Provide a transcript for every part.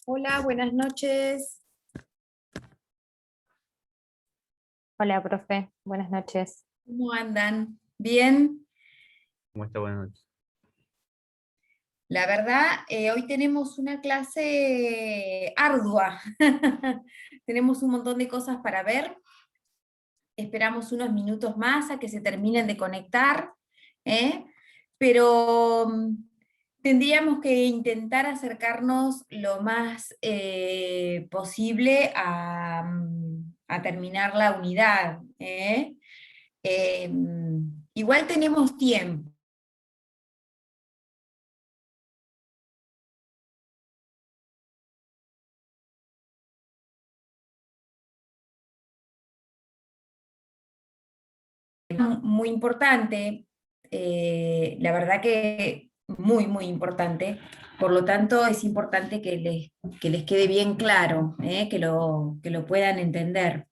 Hola, buenas noches. Hola, profe. Buenas noches. ¿Cómo andan? ¿Bien? ¿Cómo está? Buenas noches. La verdad, hoy tenemos una clase ardua. Tenemos un montón de cosas para ver. Esperamos unos minutos más a que se terminen de conectar, ¿eh? Pero tendríamos que intentar acercarnos lo más posible a terminar la unidad, ¿eh? Eh, Igual tenemos tiempo. Muy importante, la verdad que muy, muy importante. Por lo tanto, es importante que les quede bien claro, que lo puedan entender.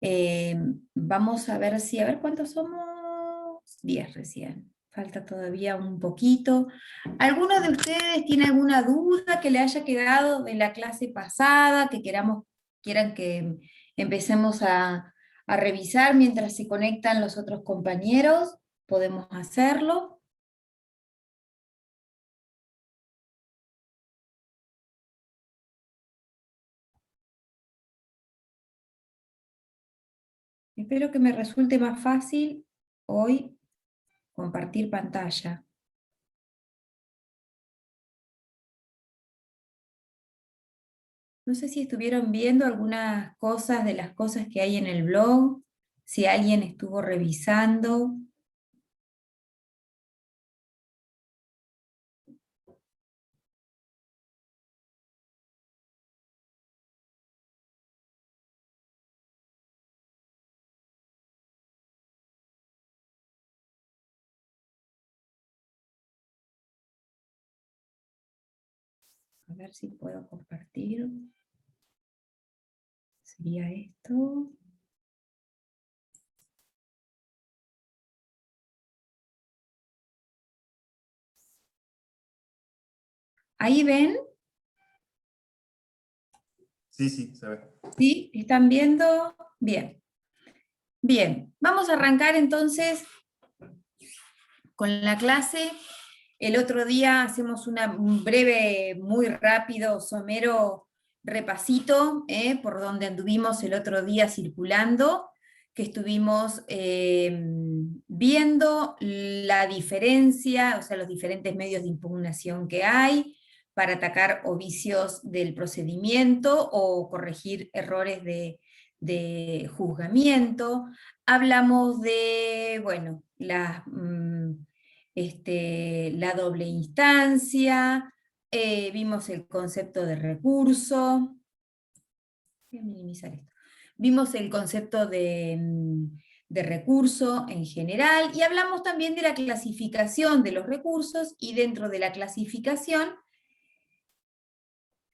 Eh, Vamos a ver si, a ver cuántos somos, 10 recién. Falta todavía un poquito. ¿Alguno de ustedes tiene alguna duda que le haya quedado de la clase pasada, que quieran que empecemos a revisar mientras se conectan los otros compañeros? Podemos hacerlo. Espero que me resulte más fácil hoy compartir pantalla. No sé si estuvieron viendo algunas cosas de las cosas que hay en el blog, si alguien estuvo revisando. A ver si puedo compartir. Sería esto. ¿Ahí ven? Sí, se ve. ¿Sí? ¿Están viendo? Bien. Bien, vamos a arrancar entonces con la clase. El otro día hacemos un breve, muy rápido, somero repasito, por donde anduvimos el otro día circulando, que estuvimos viendo la diferencia, o sea, los diferentes medios de impugnación que hay para atacar o vicios del procedimiento o corregir errores de juzgamiento. Hablamos de, bueno, la doble instancia, vimos el concepto de recurso. Voy a minimizar esto. Vimos el concepto de recurso en general y hablamos también de la clasificación de los recursos y dentro de la clasificación,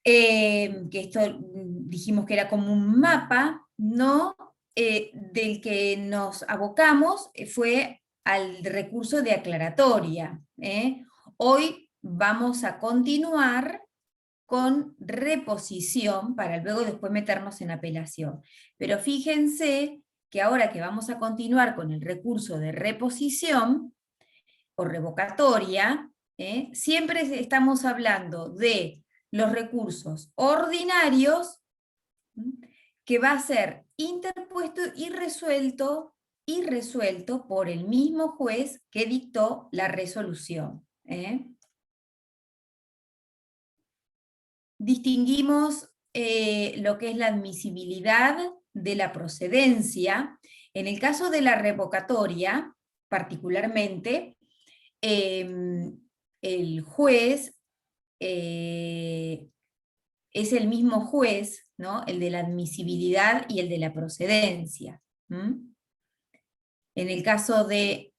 que esto dijimos que era como un mapa, ¿no? Del que nos abocamos fue al recurso de aclaratoria. Hoy vamos a continuar con reposición para luego después meternos en apelación. Pero fíjense que ahora que vamos a continuar con el recurso de reposición o revocatoria, siempre estamos hablando de los recursos ordinarios, que va a ser interpuesto y resuelto por el mismo juez que dictó la resolución. Distinguimos lo que es la admisibilidad de la procedencia. En el caso de la revocatoria, particularmente, el juez es el mismo juez, ¿no? El de la admisibilidad y el de la procedencia. En el caso del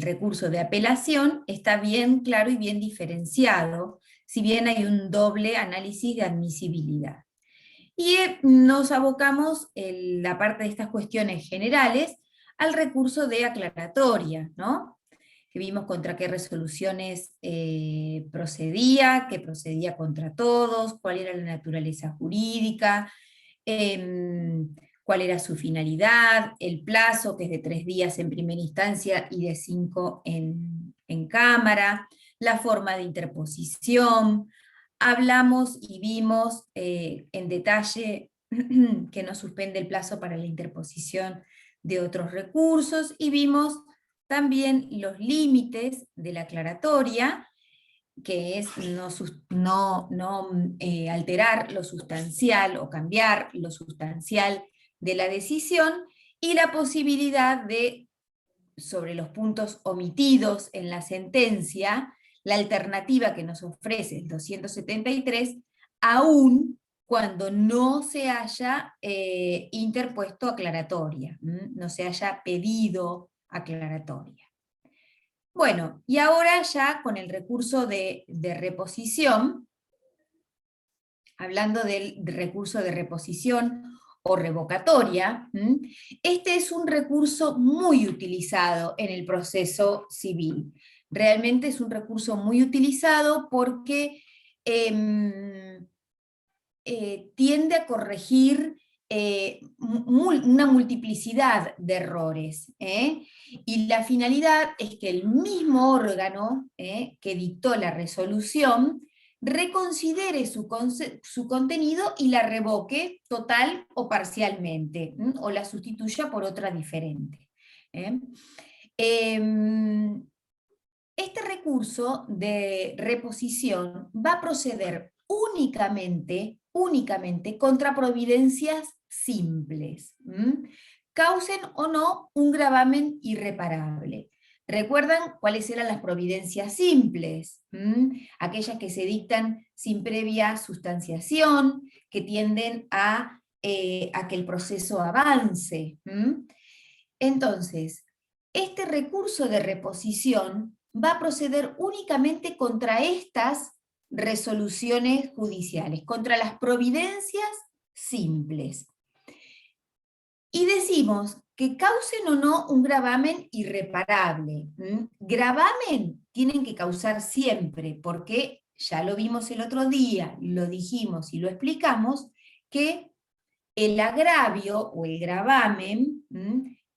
recurso de apelación, está bien claro y bien diferenciado, si bien hay un doble análisis de admisibilidad. Y nos abocamos, en la parte de estas cuestiones generales, al recurso de aclaratoria, ¿no? que vimos contra qué resoluciones procedía, que procedía contra todos, cuál era la naturaleza jurídica, cuál era su finalidad, el plazo, que es de 3 días en primera instancia y de 5 en Cámara, la forma de interposición. Hablamos y vimos en detalle que no suspende el plazo para la interposición de otros recursos, y vimos también los límites de la aclaratoria, que es no alterar lo sustancial o cambiar lo sustancial de la decisión, y la posibilidad de, sobre los puntos omitidos en la sentencia, la alternativa que nos ofrece el 273, aún cuando no se haya interpuesto aclaratoria, no se haya pedido aclaratoria. Bueno, y ahora ya con el recurso de reposición, hablando del recurso de reposición o revocatoria, este es un recurso muy utilizado en el proceso civil. Realmente es un recurso muy utilizado porque tiende a corregir una multiplicidad de errores, y la finalidad es que el mismo órgano que dictó la resolución reconsidere su contenido y la revoque total o parcialmente, o la sustituya por otra diferente. Este recurso de reposición va a proceder únicamente contra providencias simples, causen o no un gravamen irreparable. ¿Recuerdan cuáles eran las providencias simples? Aquellas que se dictan sin previa sustanciación, que tienden a que el proceso avance. Entonces, este recurso de reposición va a proceder únicamente contra estas resoluciones judiciales, contra las providencias simples. Y decimos que causen o no un gravamen irreparable. Gravamen tienen que causar siempre, porque ya lo vimos el otro día, lo dijimos y lo explicamos, que el agravio o el gravamen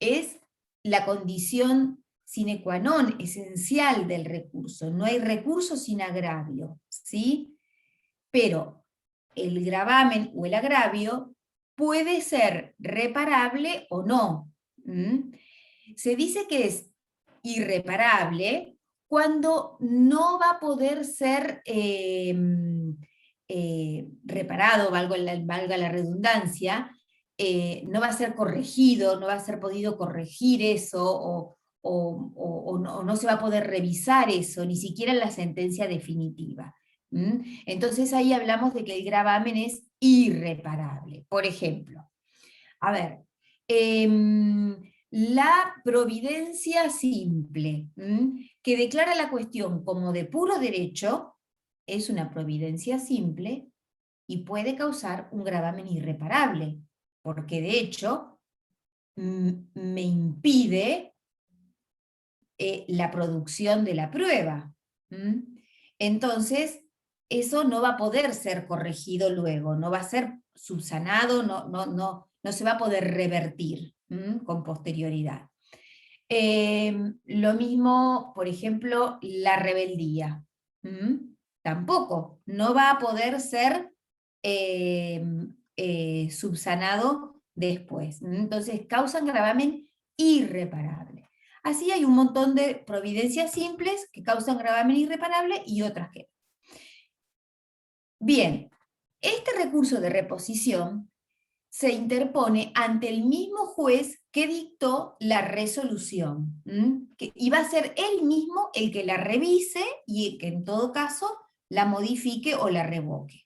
es la condición sine qua non, esencial del recurso. No hay recurso sin agravio, ¿sí? Pero el gravamen o el agravio puede ser reparable o no. Se dice que es irreparable cuando no va a poder ser reparado, valga la redundancia, no va a ser corregido, no va a ser podido corregir eso, o no se va a poder revisar eso, ni siquiera en la sentencia definitiva. Entonces ahí hablamos de que el gravamen es irreparable. Por ejemplo, a ver, la providencia simple, que declara la cuestión como de puro derecho, es una providencia simple y puede causar un gravamen irreparable, porque de hecho me impide la producción de la prueba. Entonces, eso no va a poder ser corregido luego, no va a ser subsanado, no se va a poder revertir con posterioridad. Lo mismo, por ejemplo, la rebeldía. Tampoco, no va a poder ser subsanado después. Entonces, causan gravamen irreparable. Así hay un montón de providencias simples que causan gravamen irreparable y otras que no. Bien, este recurso de reposición se interpone ante el mismo juez que dictó la resolución, y va a ser él mismo el que la revise y el que en todo caso la modifique o la revoque.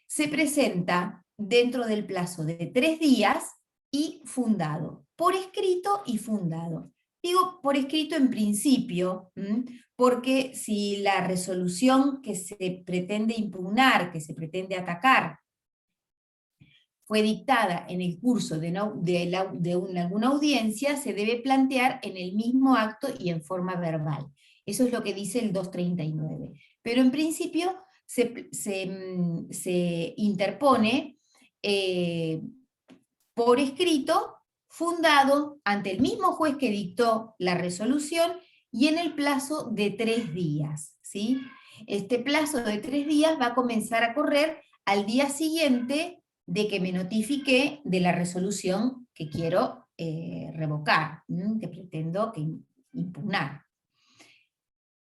Se presenta dentro del plazo de 3 días y fundado, por escrito y fundado. Digo por escrito en principio, porque si la resolución que se pretende impugnar, que se pretende atacar, fue dictada en el curso de alguna audiencia, se debe plantear en el mismo acto y en forma verbal. Eso es lo que dice el 239. Pero en principio se interpone por escrito, fundado ante el mismo juez que dictó la resolución y en el plazo de 3 días. ¿Sí? Este plazo de 3 días va a comenzar a correr al día siguiente de que me notifique de la resolución que quiero revocar, que pretendo impugnar.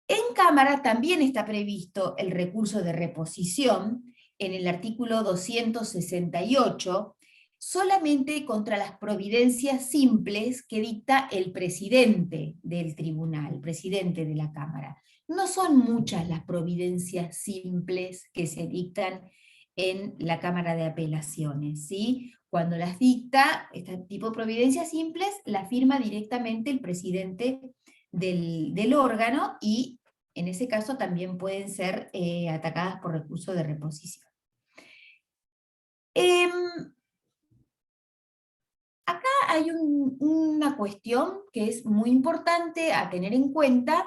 En Cámara también está previsto el recurso de reposición en el artículo 268, solamente contra las providencias simples que dicta el presidente del tribunal, el presidente de la Cámara. No son muchas las providencias simples que se dictan en la Cámara de Apelaciones, ¿sí? Cuando las dicta, este tipo de providencias simples, la firma directamente el presidente del órgano, y en ese caso también pueden ser atacadas por recurso de reposición. Acá hay una cuestión que es muy importante a tener en cuenta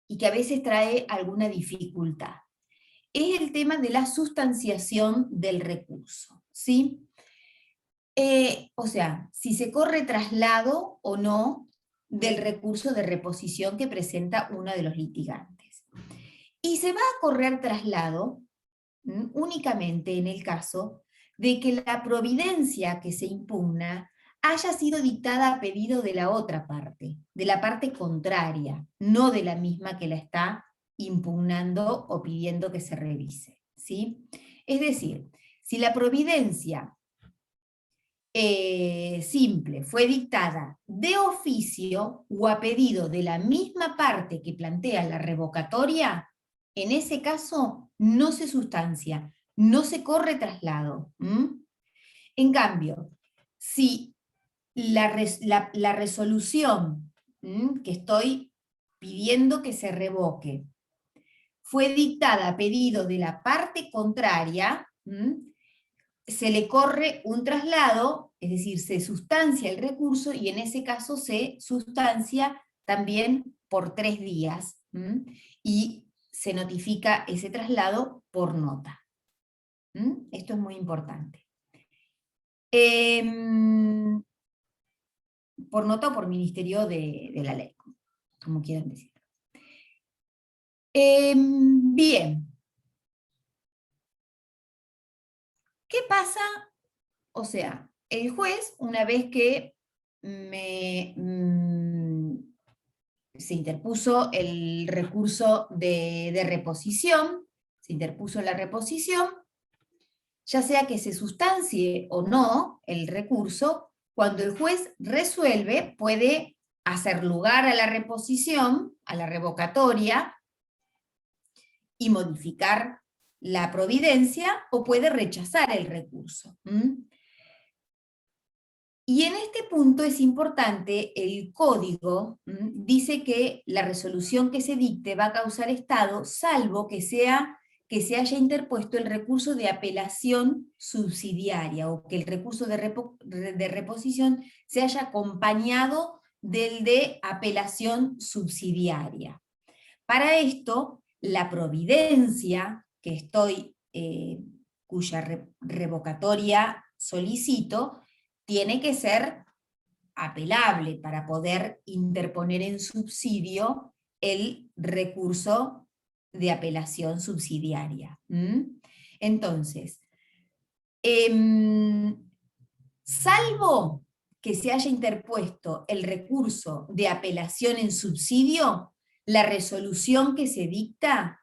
y que a veces trae alguna dificultad. Es el tema de la sustanciación del recurso, ¿sí? O sea, si se corre traslado o no del recurso de reposición que presenta uno de los litigantes. Y se va a correr traslado únicamente en el caso de que la providencia que se impugna haya sido dictada a pedido de la otra parte, de la parte contraria, no de la misma que la está impugnando o pidiendo que se revise, ¿sí? Es decir, si la providencia simple fue dictada de oficio o a pedido de la misma parte que plantea la revocatoria, en ese caso no se sustancia, no se corre traslado. En cambio, si la resolución que estoy pidiendo que se revoque fue dictada a pedido de la parte contraria, se le corre un traslado, es decir, se sustancia el recurso, y en ese caso se sustancia también por 3 días, y se notifica ese traslado por nota. Esto es muy importante. Por nota o por ministerio de la ley, como quieran decir. Bien. ¿Qué pasa? O sea, el juez, una vez que se interpuso el recurso de reposición, se interpuso la reposición, ya sea que se sustancie o no el recurso, cuando el juez resuelve, puede hacer lugar a la reposición, a la revocatoria, y modificar la providencia, o puede rechazar el recurso. Y en este punto es importante, el código dice que la resolución que se dicte va a causar estado, salvo que se haya interpuesto el recurso de apelación subsidiaria, o que el recurso de reposición se haya acompañado del de apelación subsidiaria. Para esto, la providencia que cuya revocatoria solicito, tiene que ser apelable para poder interponer en subsidio el recurso de apelación subsidiaria. Entonces, salvo que se haya interpuesto el recurso de apelación en subsidio, la resolución que se dicta,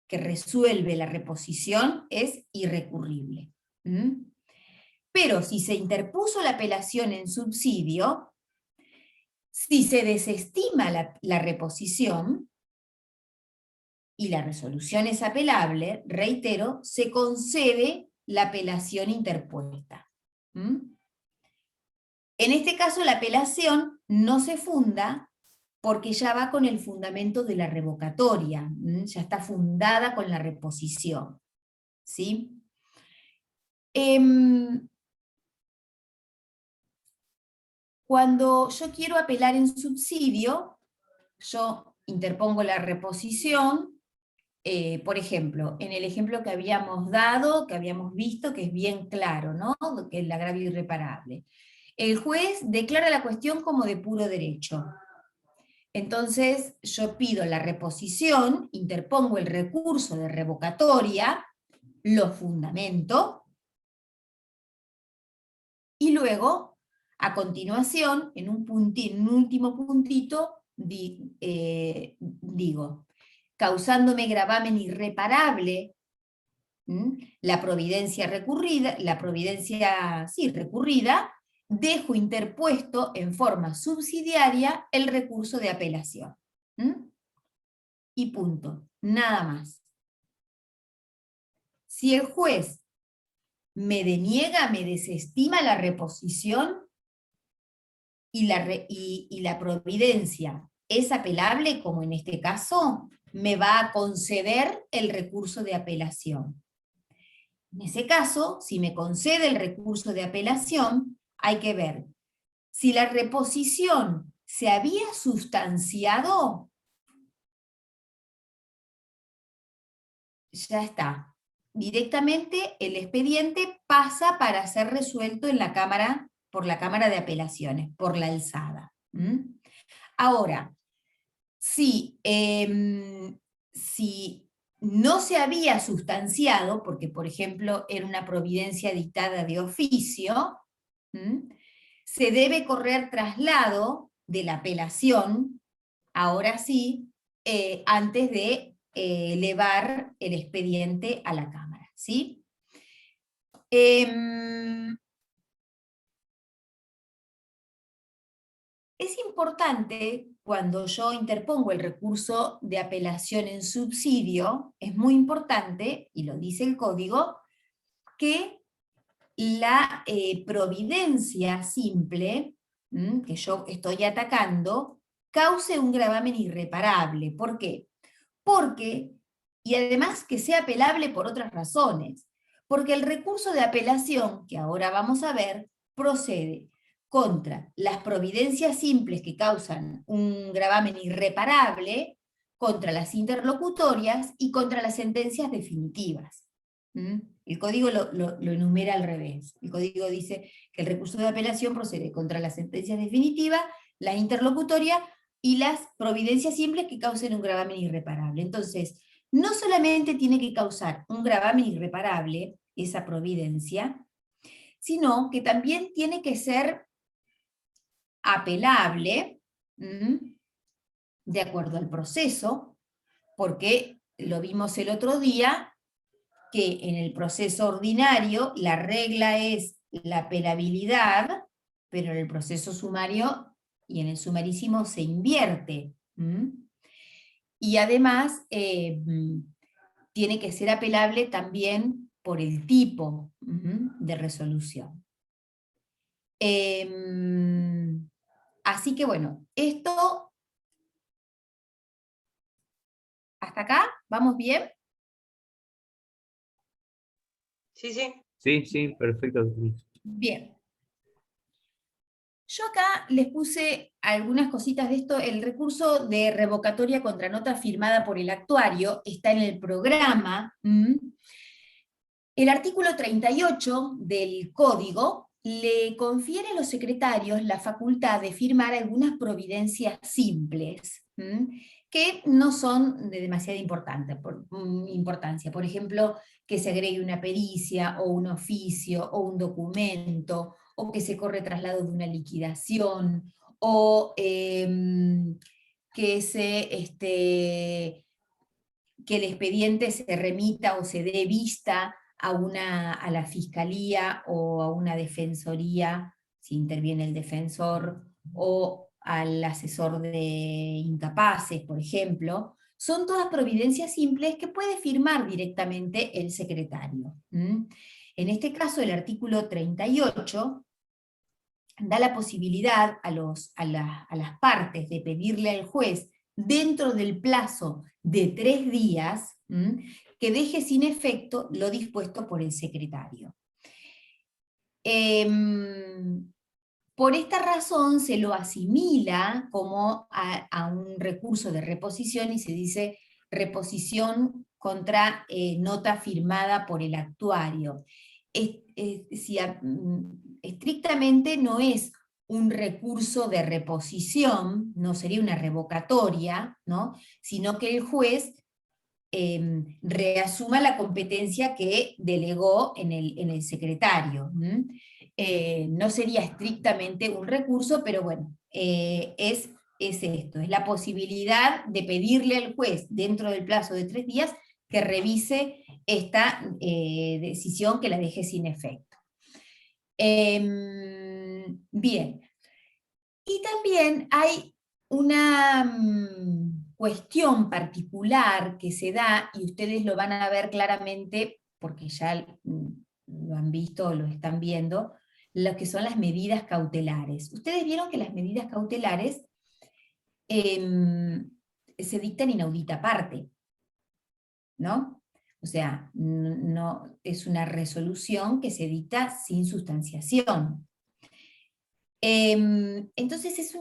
que resuelve la reposición, es irrecurrible. Pero si se interpuso la apelación en subsidio, si se desestima la reposición y la resolución es apelable, reitero, se concede la apelación interpuesta. En este caso la apelación no se funda porque ya va con el fundamento de la revocatoria, ya está fundada con la reposición, ¿sí? Cuando yo quiero apelar en subsidio, yo interpongo la reposición. Por ejemplo, en el ejemplo que habíamos dado, que habíamos visto, que es bien claro, ¿no? Que es el agravio irreparable. El juez declara la cuestión como de puro derecho. Entonces, yo pido la reposición, interpongo el recurso de revocatoria, lo fundamento, y luego, a continuación, en un último puntito, digo, causándome gravamen irreparable, la providencia recurrida, dejo interpuesto en forma subsidiaria el recurso de apelación. Y punto, nada más. Si el juez me deniega, me desestima la reposición y la providencia es apelable, como en este caso, me va a conceder el recurso de apelación. En ese caso, si me concede el recurso de apelación, hay que ver si la reposición se había sustanciado, ya está. Directamente el expediente pasa para ser resuelto en la Cámara, por la Cámara de Apelaciones, por la alzada. Ahora, si no se había sustanciado, porque por ejemplo era una providencia dictada de oficio, se debe correr traslado de la apelación, ahora sí, antes de elevar el expediente a la Cámara, ¿sí? Es importante, cuando yo interpongo el recurso de apelación en subsidio, es muy importante, y lo dice el código, que la providencia simple, que yo estoy atacando, cause un gravamen irreparable. ¿Por qué? Porque, y además que sea apelable por otras razones, porque el recurso de apelación, que ahora vamos a ver, procede contra las providencias simples que causan un gravamen irreparable, contra las interlocutorias y contra las sentencias definitivas. El código lo enumera al revés. El código dice que el recurso de apelación procede contra las sentencias definitivas, la interlocutoria y las providencias simples que causen un gravamen irreparable. Entonces, no solamente tiene que causar un gravamen irreparable, esa providencia, sino que también tiene que ser apelable, de acuerdo al proceso, porque lo vimos el otro día, que en el proceso ordinario la regla es la apelabilidad, pero en el proceso sumario y en el sumarísimo se invierte. Y además tiene que ser apelable también por el tipo de resolución. Así que bueno, esto, ¿hasta acá? ¿Vamos bien? Sí, sí. Sí, perfecto. Bien. Yo acá les puse algunas cositas de esto. El recurso de revocatoria contra nota firmada por el actuario está en el programa. El artículo 38 del código le confiere a los secretarios la facultad de firmar algunas providencias simples, que no son de demasiada importancia. Por ejemplo, que se agregue una pericia, o un oficio, o un documento, o que se corre traslado de una liquidación, o que el expediente se remita o se dé vista a la fiscalía o a una defensoría, si interviene el defensor, o al asesor de incapaces, por ejemplo. Son todas providencias simples que puede firmar directamente el secretario. En este caso, el artículo 38 da la posibilidad a las partes de pedirle al juez, dentro del plazo de 3 días, que deje sin efecto lo dispuesto por el secretario. Por esta razón se lo asimila como a un recurso de reposición y se dice reposición contra nota firmada por el actuario. Estrictamente no es un recurso de reposición, no sería una revocatoria, ¿no? Sino que el juez reasuma la competencia que delegó en el secretario. No sería estrictamente un recurso, pero bueno, es esto, es la posibilidad de pedirle al juez dentro del plazo de 3 días que revise esta decisión, que la deje sin efecto. Bien, y también hay una cuestión particular que se da, y ustedes lo van a ver claramente, porque ya lo han visto o lo están viendo, lo que son las medidas cautelares. Ustedes vieron que las medidas cautelares se dictan inaudita parte, ¿no? O sea, no, es una resolución que se dicta sin sustanciación. Entonces es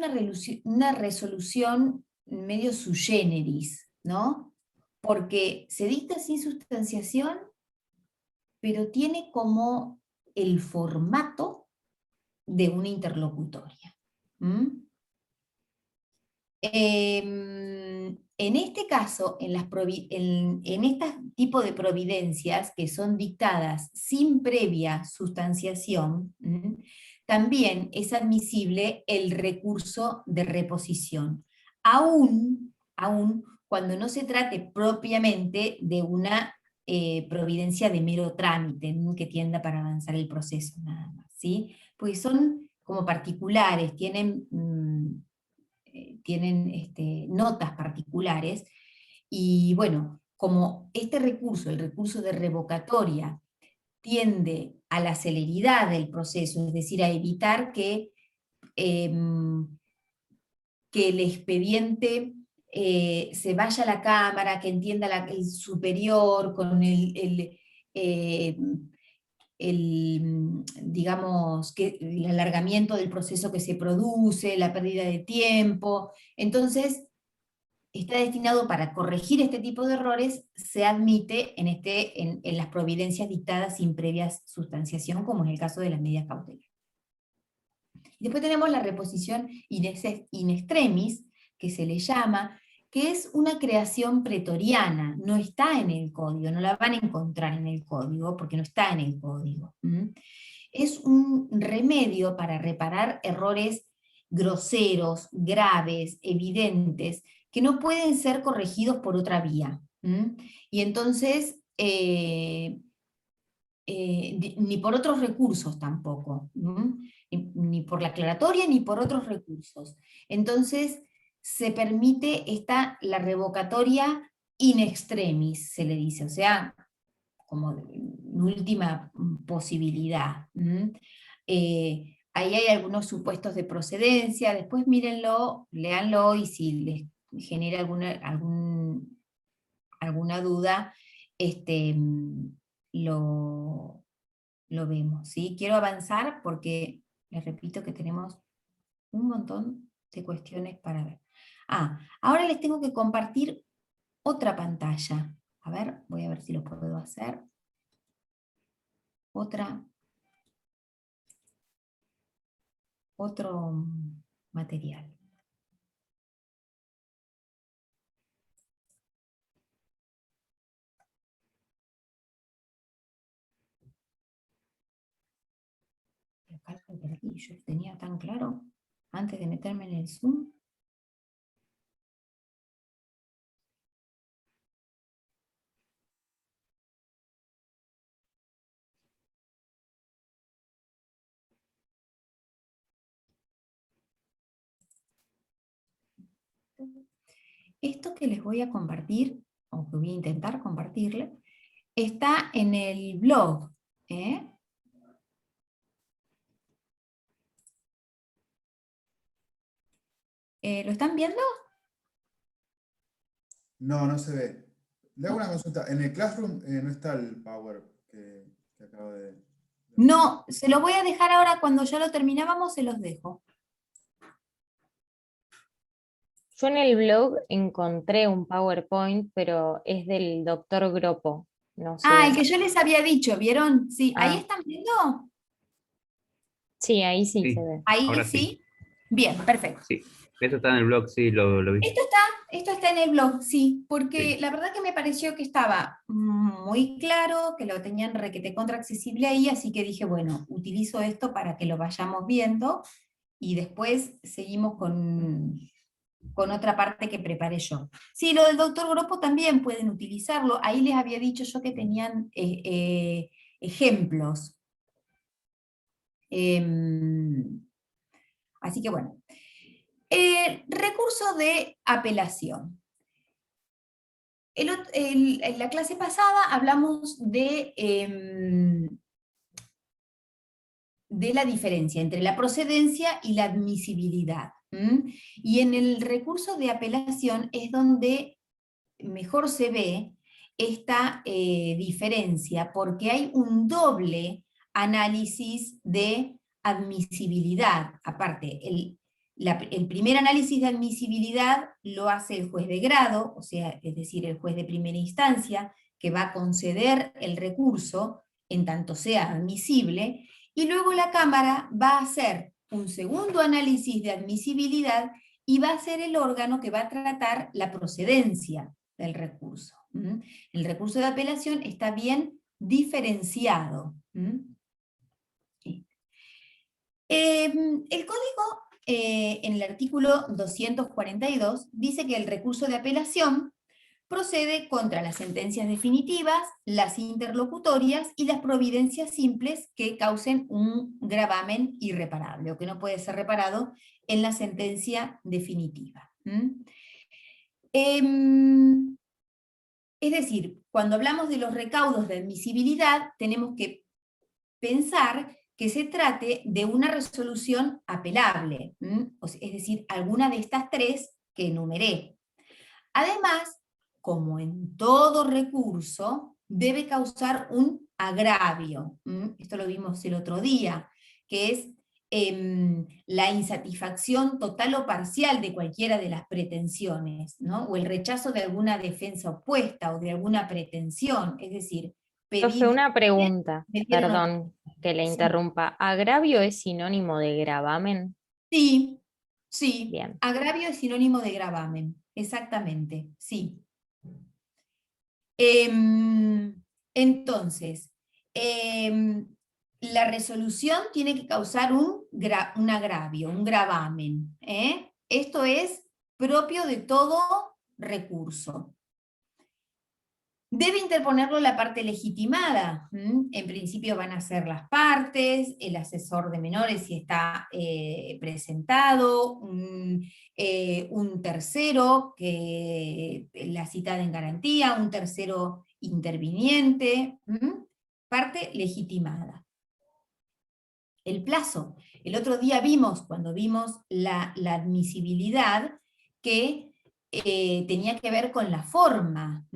una resolución medio sui generis, ¿no? Porque se dicta sin sustanciación, pero tiene como el formato de una interlocutoria. En este caso, en este tipo de providencias que son dictadas sin previa sustanciación, también es admisible el recurso de reposición, aún cuando no se trate propiamente de una providencia de mero trámite, que tienda para avanzar el proceso, nada más, ¿sí? Porque son como particulares, tienen notas particulares, y bueno, como este recurso, el recurso de revocatoria, tiende a la celeridad del proceso, es decir, a evitar que el expediente se vaya a la Cámara, que entienda el superior con digamos, el alargamiento del proceso que se produce, la pérdida de tiempo. Entonces, está destinado para corregir este tipo de errores, se admite en las providencias dictadas sin previa sustanciación, como es el caso de las medidas cautelares. Después tenemos la reposición in extremis, que se le llama, que es una creación pretoriana, no está en el código, no la van a encontrar en el código, porque no está en el código. Es un remedio para reparar errores groseros, graves, evidentes, que no pueden ser corregidos por otra vía. Y entonces, ni por otros recursos tampoco, ni por la aclaratoria ni por otros recursos. Entonces se permite la revocatoria in extremis, se le dice, o sea, como última posibilidad. Ahí hay algunos supuestos de procedencia, después mírenlo, léanlo, y si les genera alguna duda, lo vemos, ¿sí? Quiero avanzar porque les repito que tenemos un montón de cuestiones para ver. Ahora les tengo que compartir otra pantalla. A ver, voy a ver si lo puedo hacer. Otro material. Acá, yo tenía tan claro antes de meterme en el Zoom. Esto que les voy a compartir, o que voy a intentar compartirle, está en el blog. ¿Lo están viendo? No, no se ve. Le hago una consulta. En el Classroom no está el Power que acabo de No, se los voy a dejar ahora cuando ya lo terminábamos, se los dejo. Yo en el blog encontré un PowerPoint, pero es del doctor Gropo. No Ah, sé. el que yo les había dicho, ¿vieron? Sí, ¿ahí Ah, están viendo? sí, ahí sí se Sí, ve. Ahí ahora sí. sí. Bien, perfecto. Sí. Eso está en el blog, sí, lo vi. Esto está en el blog, sí, porque Sí. la verdad que me pareció que estaba muy claro, que lo tenían requete contra accesible ahí, así que dije, bueno, utilizo esto para que lo vayamos viendo y después seguimos con otra parte que preparé yo. Sí, lo del doctor Gropo también pueden utilizarlo, ahí les había dicho yo que tenían ejemplos. Así que bueno. Recurso de apelación. En la clase pasada hablamos de la diferencia entre la procedencia y la admisibilidad. Y en el recurso de apelación es donde mejor se ve esta diferencia, porque hay un doble análisis de admisibilidad. Aparte, el primer análisis de admisibilidad lo hace el juez de grado, o sea, es decir, el juez de primera instancia, que va a conceder el recurso en tanto sea admisible, y luego la Cámara va a hacer un segundo análisis de admisibilidad y va a ser el órgano que va a tratar la procedencia del recurso. El recurso de apelación está bien diferenciado. Sí. El código, en el artículo 242, dice que el recurso de apelación procede contra las sentencias definitivas, las interlocutorias y las providencias simples que causen un gravamen irreparable o que no puede ser reparado en la sentencia definitiva. Es decir, cuando hablamos de los recaudos de admisibilidad, tenemos que pensar que se trate de una resolución apelable, es decir, alguna de estas tres que enumeré. Además, como en todo recurso, debe causar un agravio. Esto lo vimos el otro día, que es la insatisfacción total o parcial de cualquiera de las pretensiones, ¿no? O el rechazo de alguna defensa opuesta o de alguna pretensión, es decir, Profe, pedí una pregunta, me dieron otra. perdón que le Sí, interrumpa. ¿Agravio es sinónimo de gravamen? sí, sí. Bien. Agravio es sinónimo de gravamen, exactamente, sí. Entonces, la resolución tiene que causar un agravio, un gravamen. Esto es propio de todo recurso. Debe interponerlo la parte legitimada. En principio van a ser las partes, el asesor de menores si está presentado, un tercero, que la citada en garantía, un tercero interviniente, parte legitimada. El plazo. El otro día vimos, cuando vimos la admisibilidad, que tenía que ver con la forma,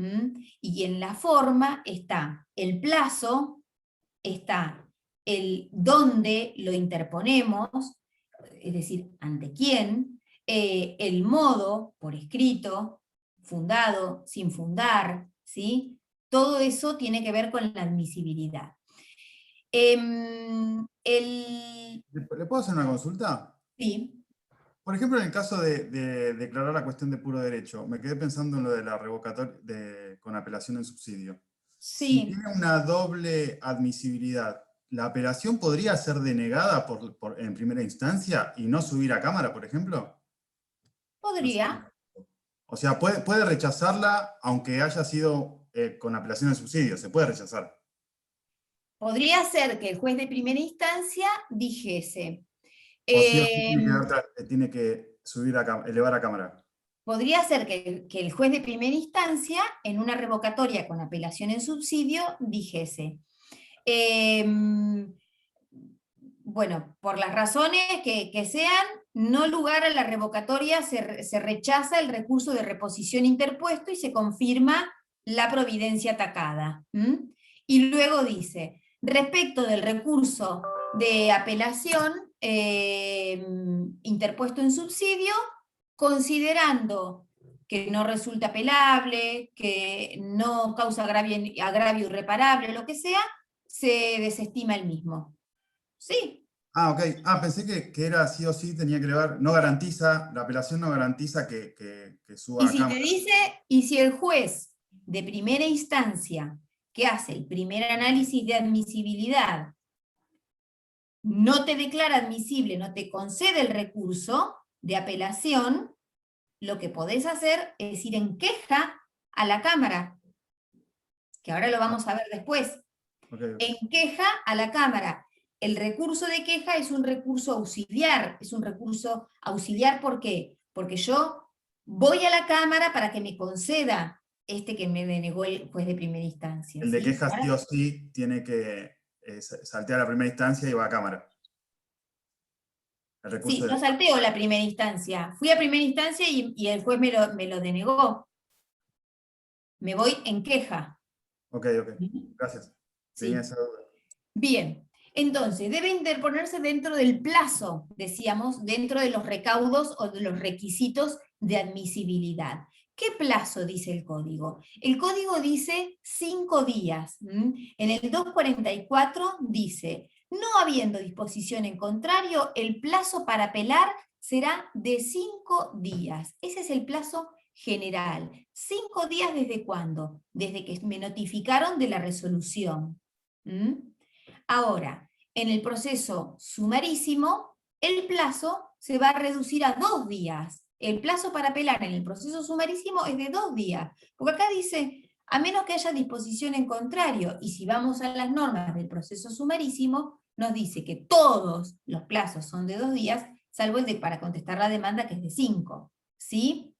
y en la forma está el plazo, está el dónde lo interponemos, es decir, ante quién, el modo, por escrito, fundado, sin fundar, ¿sí? Todo eso tiene que ver con la admisibilidad. ¿Le puedo hacer una consulta? Sí. Por ejemplo, en el caso de declarar la cuestión de puro derecho, me quedé pensando en lo de la revocatoria con apelación en subsidio. Si Sí, tiene una doble admisibilidad, ¿la apelación podría ser denegada en primera instancia y no subir a Cámara, por ejemplo? No sé. podría. O sea, puede rechazarla aunque haya sido con apelación en subsidio, se puede rechazar. Podría ser que el juez de primera instancia dijese, O sí o sí eh, tiene que subir elevar a Cámara. podría ser que el juez de primera instancia, en una revocatoria con apelación en subsidio, dijese, bueno, por las razones que sean, no lugar a la revocatoria, se rechaza el recurso de reposición interpuesto y se confirma la providencia atacada. Y luego dice, Respecto del recurso de apelación interpuesto en subsidio, considerando que no resulta apelable, que no causa agravio irreparable, lo que sea, se desestima el mismo. ¿Sí? Ah, ok. Ah, pensé que era sí o sí, tenía que elevar. No garantiza, la apelación no garantiza que suba Y a si te cámara. dice, y si el juez de primera instancia, que hace el primer análisis de admisibilidad, no te declara admisible, no te concede el recurso de apelación, lo que podés hacer es ir en queja a la Cámara, que ahora lo vamos a ver después. Okay. En queja a la Cámara. El recurso de queja es un recurso auxiliar. Es un recurso auxiliar, ¿por qué? Porque yo voy a la Cámara para que me conceda que me denegó el juez de primera instancia. El de ¿sí? quejas Ahora, sí o sí tiene que saltear a primera instancia y va a cámara. El recurso sí, de... no salteo la primera instancia. Fui a primera instancia y el juez me lo denegó. Me voy en queja. Ok, gracias. Tenía Sí. esa duda. Bien, entonces debe interponerse dentro del plazo, decíamos, dentro de los recaudos o de los requisitos de admisibilidad. ¿Qué plazo dice el código? El código dice 5 días. En el 244 dice, no habiendo disposición en contrario, el plazo para apelar será de 5 días. Ese es el plazo general. 5 días ¿desde cuándo? Desde que me notificaron de la resolución. Ahora, en el proceso sumarísimo, el plazo se va a reducir a 2 días. El plazo para apelar en el proceso sumarísimo es de 2 días. Porque acá dice, a menos que haya disposición en contrario, y si vamos a las normas del proceso sumarísimo, nos dice que todos los plazos son de 2 días, salvo el de para contestar la demanda, que es de 5. ¿Sí?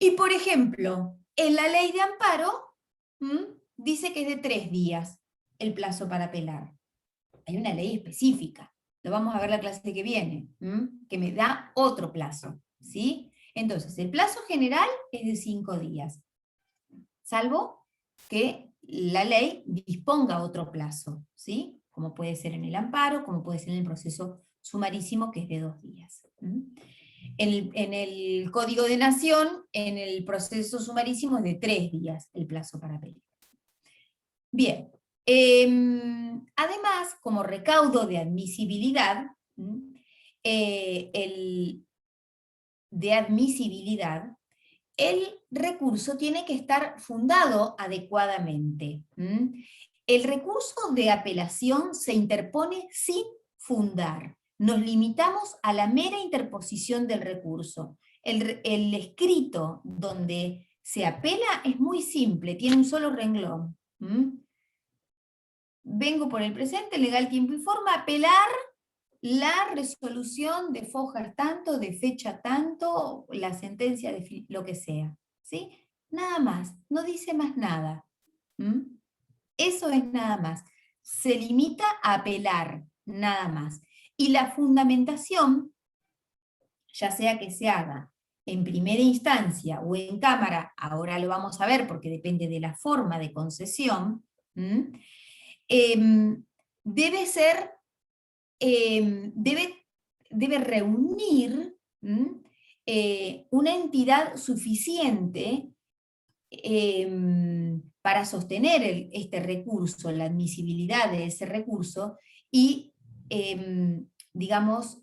Y por ejemplo, en la ley de amparo, dice que es de 3 días el plazo para apelar. Hay una ley específica, lo vamos a ver la clase que viene, que me da otro plazo, ¿sí? Entonces, el plazo general es de 5 días, salvo que la ley disponga otro plazo, ¿sí? Como puede ser en el amparo, como puede ser en el proceso sumarísimo, que es de 2 días. En el Código de Nación, en el proceso sumarísimo es de 3 días el plazo para apelar. Bien, además, como recaudo de admisibilidad, el recurso tiene que estar fundado adecuadamente. El recurso de apelación se interpone sin fundar. Nos limitamos a la mera interposición del recurso. El escrito donde se apela es muy simple, tiene un solo renglón. Vengo por el presente, legal, tiempo y forma, apelar la resolución de Fojar tanto, de fecha tanto, la sentencia de lo que sea. ¿Sí? Nada más, no dice más nada. Eso es nada más. Se limita a apelar, nada más. Y la fundamentación, ya sea que se haga en primera instancia o en cámara, ahora lo vamos a ver porque depende de la forma de concesión, debe ser, debe reunir una entidad suficiente para sostener este recurso, la admisibilidad de ese recurso, y digamos,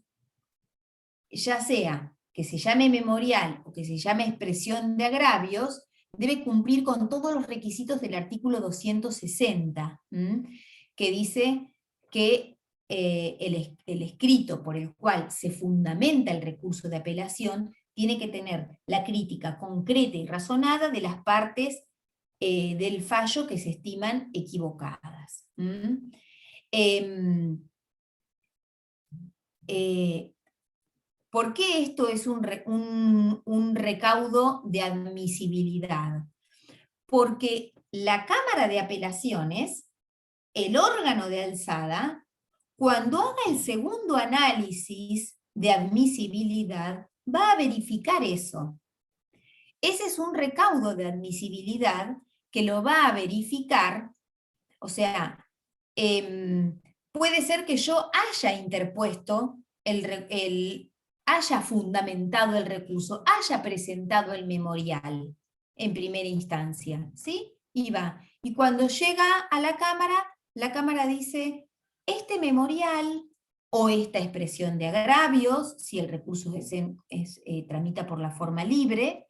ya sea que se llame memorial o que se llame expresión de agravios, debe cumplir con todos los requisitos del artículo 260, que dice que el escrito por el cual se fundamenta el recurso de apelación tiene que tener la crítica concreta y razonada de las partes del fallo que se estiman equivocadas. ¿Por qué esto es un recaudo de admisibilidad? Porque la Cámara de Apelaciones, el órgano de alzada, cuando haga el segundo análisis de admisibilidad, va a verificar eso. Ese es un recaudo de admisibilidad que lo va a verificar, o sea, puede ser que yo haya interpuesto, haya fundamentado el recurso, haya presentado el memorial en primera instancia, ¿sí? Y va. Y cuando llega a la Cámara dice, este memorial o esta expresión de agravios, si el recurso tramita por la forma libre,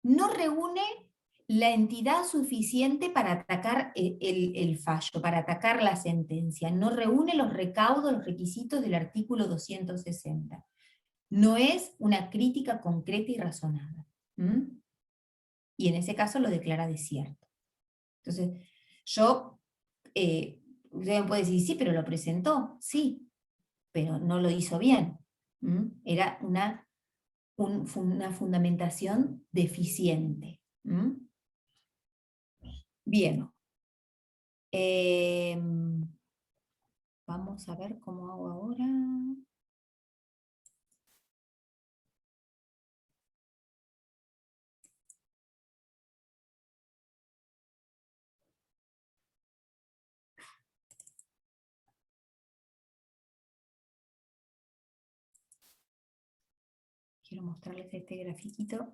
no reúne la entidad suficiente para atacar el fallo, para atacar la sentencia, no reúne los recaudos, los requisitos del artículo 260. No es una crítica concreta y razonada. Y en ese caso lo declara desierto. Entonces, usted me puede decir, sí, pero lo presentó, sí, pero no lo hizo bien. Era una fundamentación deficiente. Bien. Vamos a ver cómo hago ahora. Quiero mostrarles este grafiquito.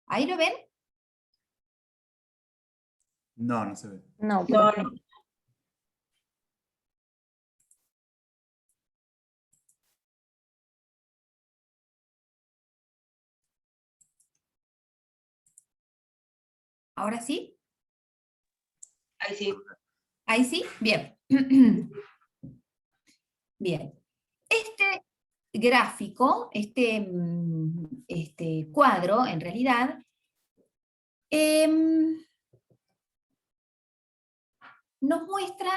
¿Ahí lo ven? No, no se ve. No, No, ¿por qué? no. ¿Ahora sí? Ahí sí. ¿Ahí sí? Bien. Bien. Este gráfico, este cuadro, en realidad, nos muestra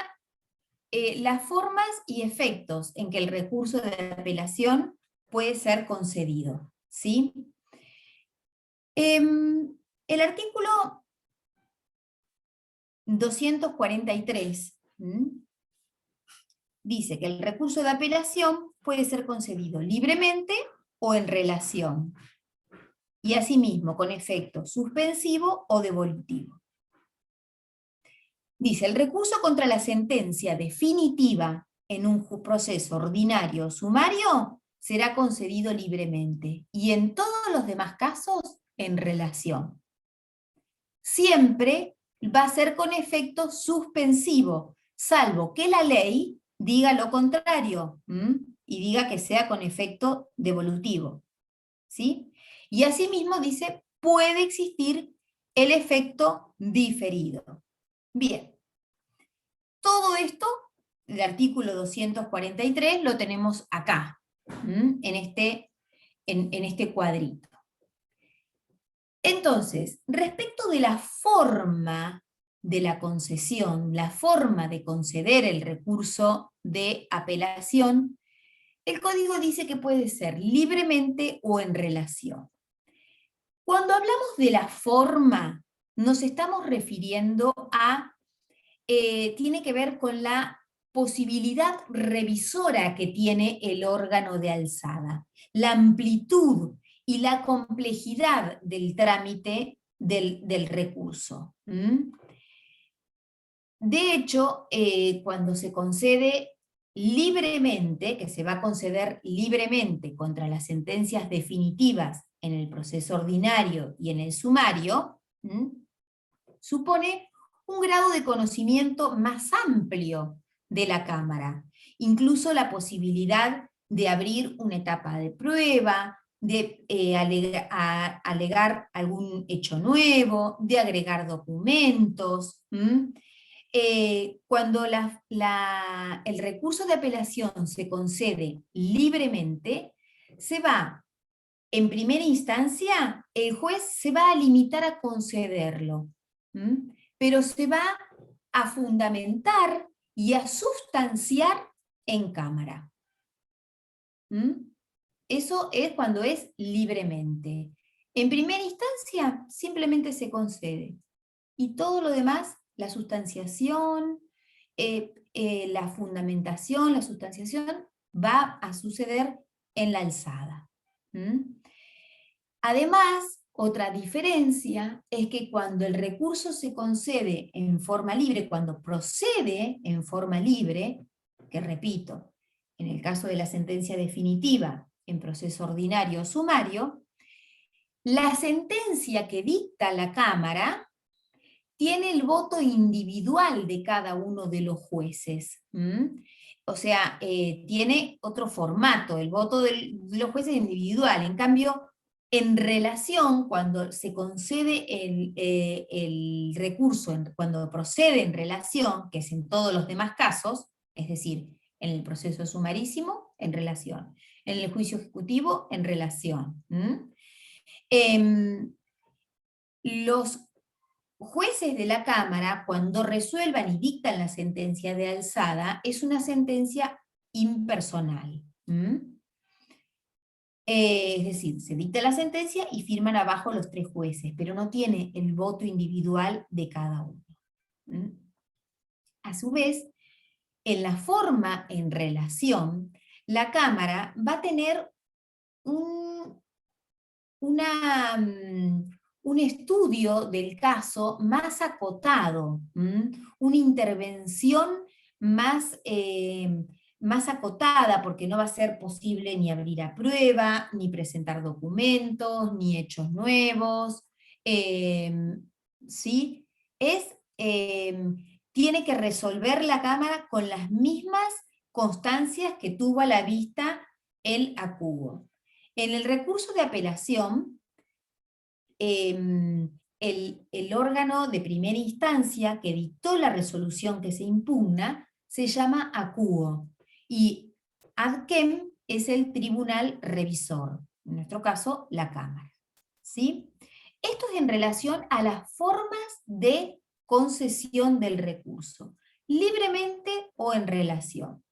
las formas y efectos en que el recurso de apelación puede ser concedido, ¿sí? El artículo 243 dice que el recurso de apelación puede ser concedido libremente o en relación, y asimismo con efecto suspensivo o devolutivo. Dice, el recurso contra la sentencia definitiva en un proceso ordinario o sumario será concedido libremente, y en todos los demás casos, en relación. Siempre va a ser con efecto suspensivo, salvo que la ley diga lo contrario, y diga que sea con efecto devolutivo, ¿sí? Y asimismo dice, puede existir el efecto diferido. Bien, todo esto, el artículo 243, lo tenemos acá, en este cuadrito. Entonces, respecto de la forma de la concesión, la forma de conceder el recurso de apelación, el código dice que puede ser libremente o en relación. Cuando hablamos de la forma, nos estamos refiriendo a, tiene que ver con la posibilidad revisora que tiene el órgano de alzada, la amplitud y la complejidad del trámite del recurso. De hecho, cuando se concede libremente, que se va a conceder libremente contra las sentencias definitivas en el proceso ordinario y en el sumario, supone un grado de conocimiento más amplio de la Cámara, incluso la posibilidad de abrir una etapa de prueba, de alegar algún hecho nuevo, de agregar documentos. Cuando el recurso de apelación se concede libremente, se va, en primera instancia, el juez se va a limitar a concederlo, pero se va a fundamentar y a sustanciar en cámara. Eso es cuando es libremente. En primera instancia, simplemente se concede. Y todo lo demás, la sustanciación, la fundamentación, la sustanciación, va a suceder en la alzada. Además, Otra diferencia es que cuando el recurso se concede en forma libre, cuando procede en forma libre, que repito, en el caso de la sentencia definitiva en proceso ordinario o sumario, la sentencia que dicta la Cámara tiene el voto individual de cada uno de los jueces. O sea, tiene otro formato, el voto de los jueces es individual. En cambio, en relación, cuando se concede el recurso, cuando procede en relación, que es en todos los demás casos, es decir, en el proceso sumarísimo, en relación. En el juicio ejecutivo, en relación. Los jueces de la Cámara, cuando resuelvan y dictan la sentencia de alzada, es una sentencia impersonal. Es decir, se dicta la sentencia y firman abajo los 3 jueces, pero no tiene el voto individual de cada uno. A su vez, en la forma en relación, la Cámara va a tener un estudio del caso más acotado, una intervención más acotada, porque no va a ser posible ni abrir a prueba, ni presentar documentos, ni hechos nuevos, ¿sí? Tiene que resolver la Cámara con las mismas constancias que tuvo a la vista el acuo. En el recurso de apelación, el órgano de primera instancia que dictó la resolución que se impugna se llama acuo, y adquem es el tribunal revisor, en nuestro caso la Cámara. ¿Sí? Esto es en relación a las formas de concesión del recurso, libremente o en relación.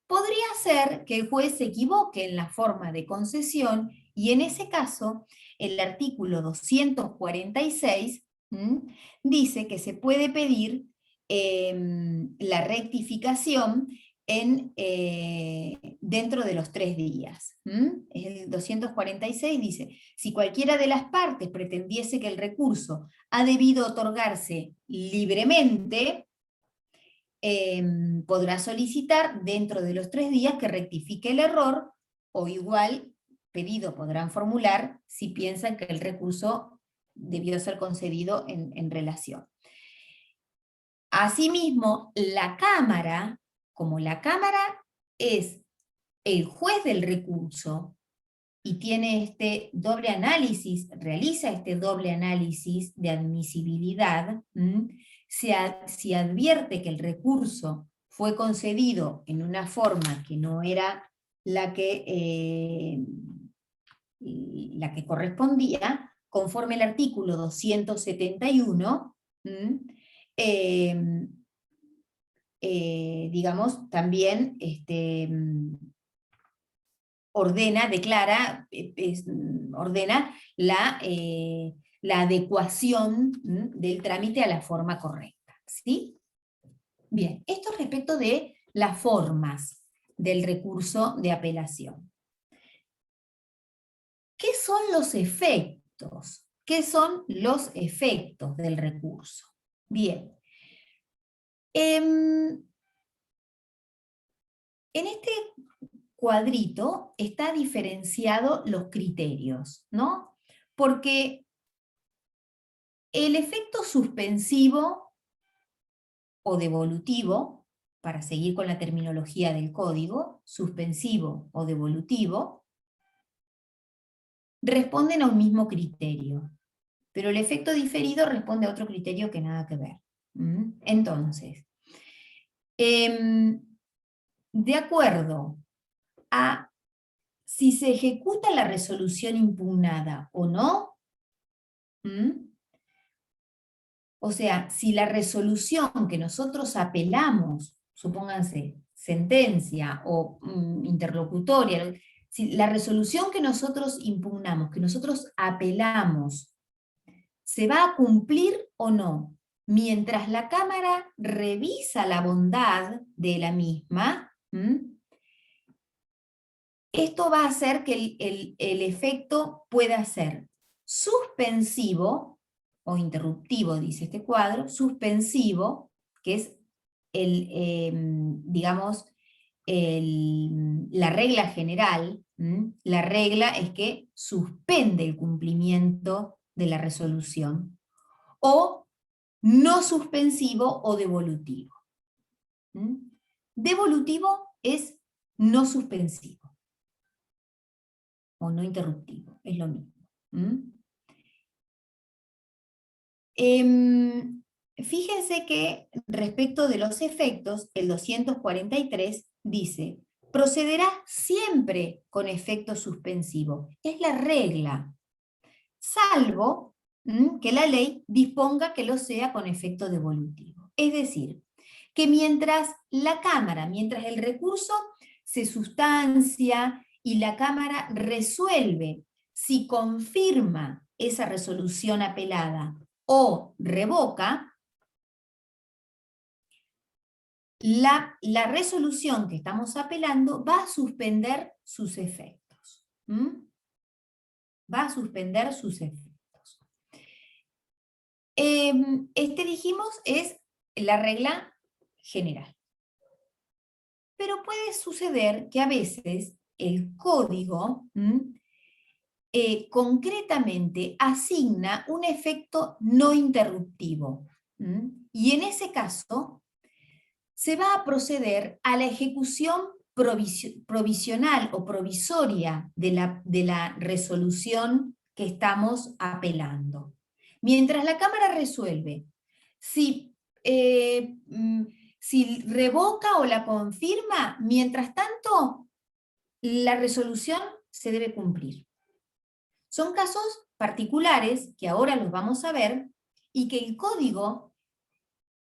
Podría ser que el juez se equivoque en la forma de concesión, y en ese caso, el artículo 246 dice que se puede pedir la rectificación dentro de los 3 días. El 246 dice, si cualquiera de las partes pretendiese que el recurso ha debido otorgarse libremente, podrá solicitar dentro de los 3 días que rectifique el error, o igual pedido podrán formular si piensan que el recurso debió ser concedido en relación. Asimismo, la Cámara, como la Cámara es el juez del recurso y tiene este doble análisis, realiza este doble análisis de admisibilidad, si advierte que el recurso fue concedido en una forma que no era la que correspondía, conforme al artículo 271, digamos, también ordena la adecuación del trámite a la forma correcta. ¿Sí? Bien, esto respecto de las formas del recurso de apelación. ¿Qué son los efectos? ¿Qué son los efectos del recurso? Bien. En este cuadrito está diferenciado los criterios, ¿no? Porque el efecto suspensivo o devolutivo, para seguir con la terminología del código, suspensivo o devolutivo, responden a un mismo criterio, pero el efecto diferido responde a otro criterio que nada que ver. Entonces, de acuerdo a si se ejecuta la resolución impugnada o no, o sea, si la resolución que nosotros apelamos, supónganse, sentencia o interlocutoria, si la resolución que nosotros impugnamos, que nosotros apelamos, ¿se va a cumplir o no? Mientras la Cámara revisa la bondad de la misma, esto va a hacer que el efecto pueda ser suspensivo, o interruptivo, dice este cuadro, suspensivo, que es digamos, la regla general. La regla es que suspende el cumplimiento de la resolución, o no suspensivo o devolutivo. Devolutivo es no suspensivo, o no interruptivo, es lo mismo. Fíjense que respecto de los efectos, el 243 dice, procederá siempre con efecto suspensivo. Es la regla, salvo que la ley disponga que lo sea con efecto devolutivo. Es decir, que mientras el recurso se sustancia y la Cámara resuelve si confirma esa resolución apelada o revoca, la resolución que estamos apelando va a suspender sus efectos. Va a suspender sus efectos. Dijimos, es la regla general. Pero puede suceder que a veces el código concretamente asigna un efecto no interruptivo. Y en ese caso se va a proceder a la ejecución provisional o provisoria de la resolución que estamos apelando. Mientras la Cámara resuelve si revoca o la confirma, mientras tanto la resolución se debe cumplir. Son casos particulares que ahora los vamos a ver y que el código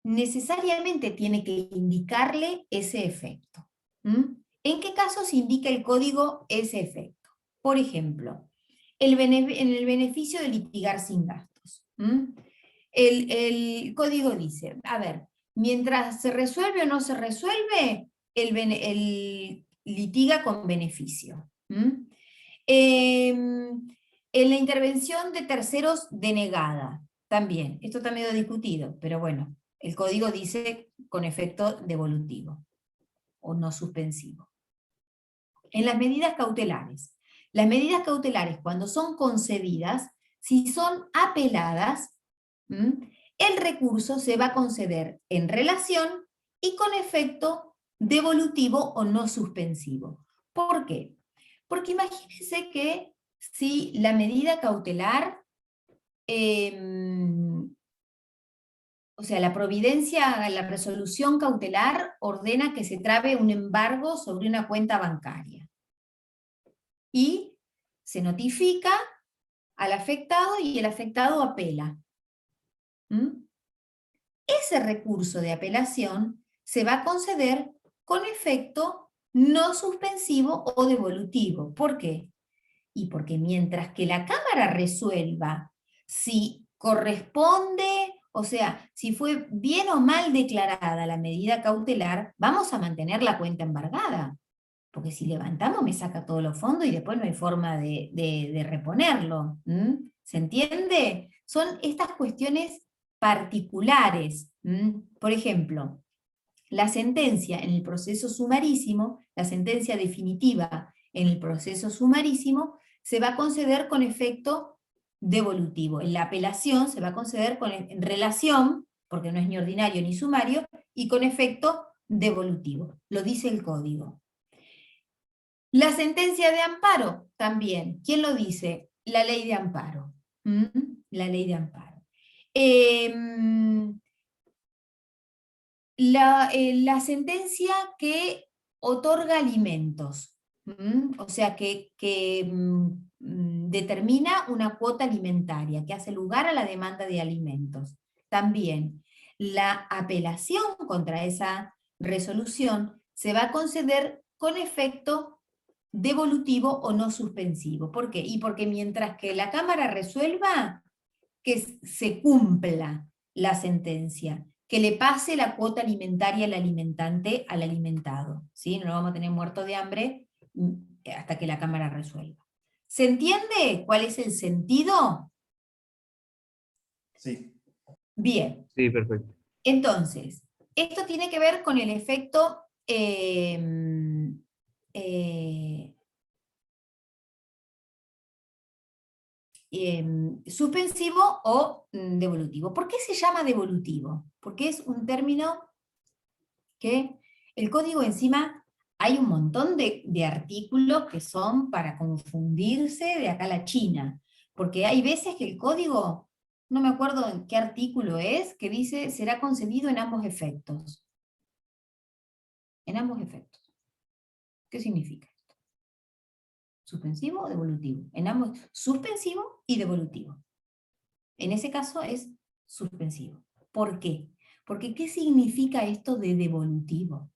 necesariamente tiene que indicarle ese efecto. ¿En qué casos indica el código ese efecto? Por ejemplo, en el beneficio de litigar sin gastos. El código dice, a ver, mientras se resuelve o no se resuelve, el litiga con beneficio. En la intervención de terceros denegada, también, esto está medio discutido, pero bueno, el código dice con efecto devolutivo, o no suspensivo. En las medidas cautelares cuando son concedidas, si son apeladas, el recurso se va a conceder en relación y con efecto devolutivo o no suspensivo. ¿Por qué? Porque imagínense que si la medida cautelar, o sea, la resolución cautelar ordena que se trabe un embargo sobre una cuenta bancaria. Y se notifica al afectado y el afectado apela. Ese recurso de apelación se va a conceder con efecto no suspensivo o devolutivo. ¿Por qué? Y porque mientras que la Cámara resuelva si corresponde, o sea, si fue bien o mal declarada la medida cautelar, vamos a mantener la cuenta embargada. Porque si levantamos me saca todos los fondos y después no hay forma de reponerlo. ¿Se entiende? Son estas cuestiones particulares. Por ejemplo, la sentencia en el proceso sumarísimo, la sentencia definitiva en el proceso sumarísimo, se va a conceder con efecto devolutivo. En la apelación se va a conceder en relación, porque no es ni ordinario ni sumario, y con efecto devolutivo. Lo dice el código. La sentencia de amparo, también. ¿Quién lo dice? La ley de amparo. La ley de amparo. La sentencia que otorga alimentos, o sea, que determina una cuota alimentaria, que hace lugar a la demanda de alimentos. También, la apelación contra esa resolución se va a conceder con efecto devolutivo o no suspensivo. ¿Por qué? Y porque mientras que la Cámara resuelva, que se cumpla la sentencia, que le pase la cuota alimentaria al alimentante al alimentado. ¿Sí? No lo vamos a tener muerto de hambre hasta que la Cámara resuelva. ¿Se entiende cuál es el sentido? Sí. Bien, Sí, perfecto. entonces, esto tiene que ver con el efecto suspensivo o devolutivo. ¿Por qué se llama devolutivo? Porque es un término que el código encima, hay un montón de artículos que son para confundirse de acá a la China, porque hay veces que el código, no me acuerdo en qué artículo es, que dice será concedido en ambos efectos. En ambos efectos. ¿Qué significa esto? ¿Suspensivo o devolutivo? En ambos, suspensivo y devolutivo. En ese caso es suspensivo. ¿Por qué? Porque ¿qué significa esto de devolutivo?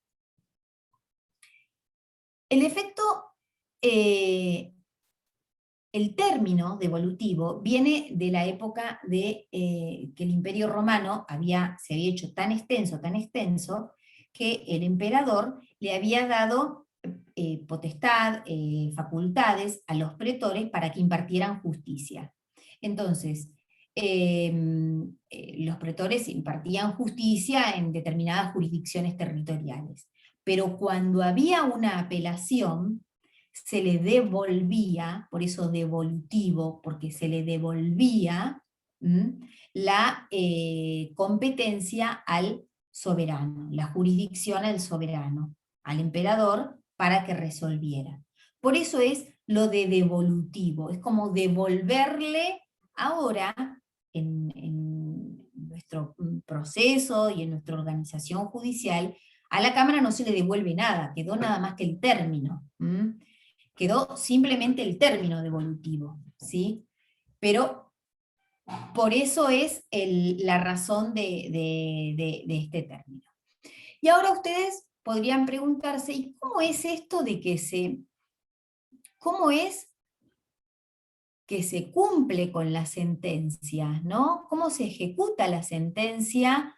El efecto, el término devolutivo viene de la época de que el Imperio Romano se había hecho tan extenso, que el emperador le había dado potestad, facultades a los pretores para que impartieran justicia. Entonces, los pretores impartían justicia en determinadas jurisdicciones territoriales, pero cuando había una apelación, se le devolvía, por eso devolutivo, porque se le devolvía la competencia al soberano, la jurisdicción al soberano, al emperador, para que resolviera. Por eso es lo de devolutivo, es como devolverle ahora en nuestro proceso y en nuestra organización judicial, a la Cámara no se le devuelve nada, quedó nada más que el término. Quedó simplemente el término devolutivo, ¿sí? Pero por eso es la razón de este término. Y ahora ustedes podrían preguntarse, ¿y cómo es esto de cómo es que se cumple con la sentencia, ¿no? ¿Cómo se ejecuta la sentencia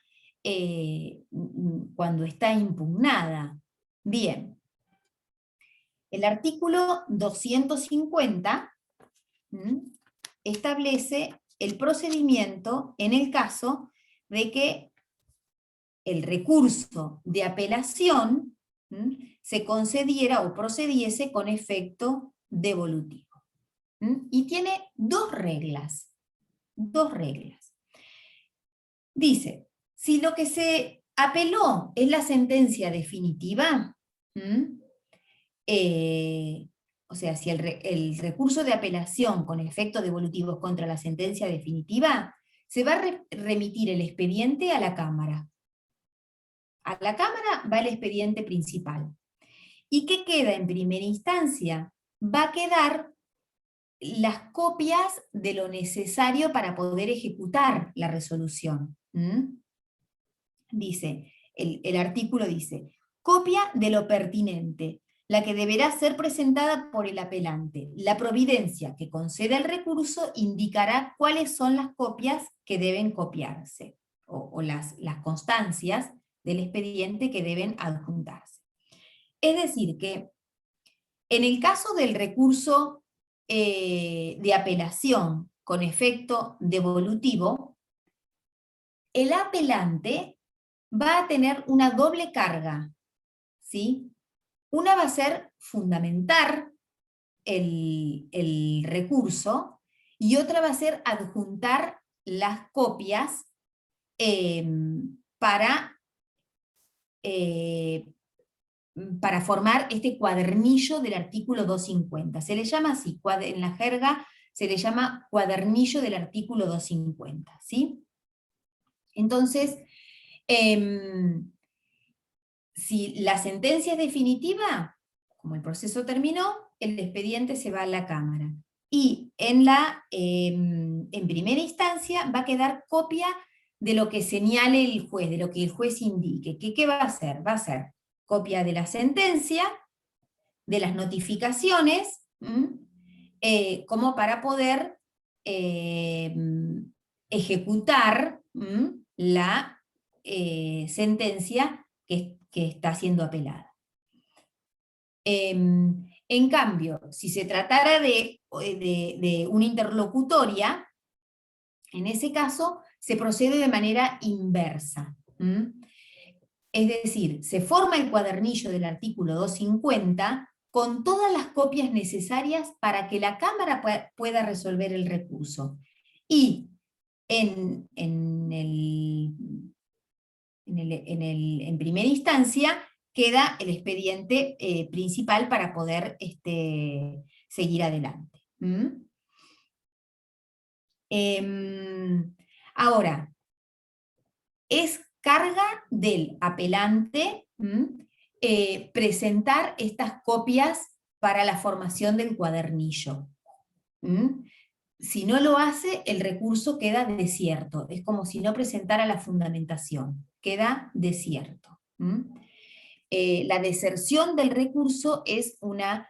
cuando está impugnada? Bien, el artículo 250 establece el procedimiento en el caso de que el recurso de apelación se concediera o procediese con efecto devolutivo. Y tiene dos reglas. Dice, si lo que se apeló es la sentencia definitiva, o sea, si el recurso de apelación con efectos devolutivos contra la sentencia definitiva, se va a remitir el expediente a la Cámara. A la Cámara va el expediente principal. ¿Y qué queda en primera instancia? Va a quedar las copias de lo necesario para poder ejecutar la resolución. Dice, el artículo dice, copia de lo pertinente, la que deberá ser presentada por el apelante. La providencia que conceda el recurso indicará cuáles son las copias que deben copiarse, o las constancias del expediente que deben adjuntarse. Es decir, que en el caso del recurso de apelación con efecto devolutivo, el apelante va a tener una doble carga, ¿sí? Una va a ser fundamentar el recurso y otra va a ser adjuntar las copias para formar este cuadernillo del artículo 250. Se le llama así, en la jerga se le llama cuadernillo del artículo 250, ¿sí? Entonces, si la sentencia es definitiva, como el proceso terminó, el expediente se va a la Cámara. Y en primera instancia va a quedar copia de lo que señale el juez, de lo que el juez indique. ¿Qué va a hacer? Va a ser copia de la sentencia, de las notificaciones, como para poder ejecutar la sentencia que está siendo apelada. En cambio, si se tratara de una interlocutoria, en ese caso se procede de manera inversa. Es decir, se forma el cuadernillo del artículo 250 con todas las copias necesarias para que la Cámara pueda resolver el recurso. Y en primera instancia queda el expediente principal para poder seguir adelante. Ahora, es carga del apelante presentar estas copias para la formación del cuadernillo. Si no lo hace, el recurso queda desierto. Es como si no presentara la fundamentación. Queda desierto. La deserción del recurso es la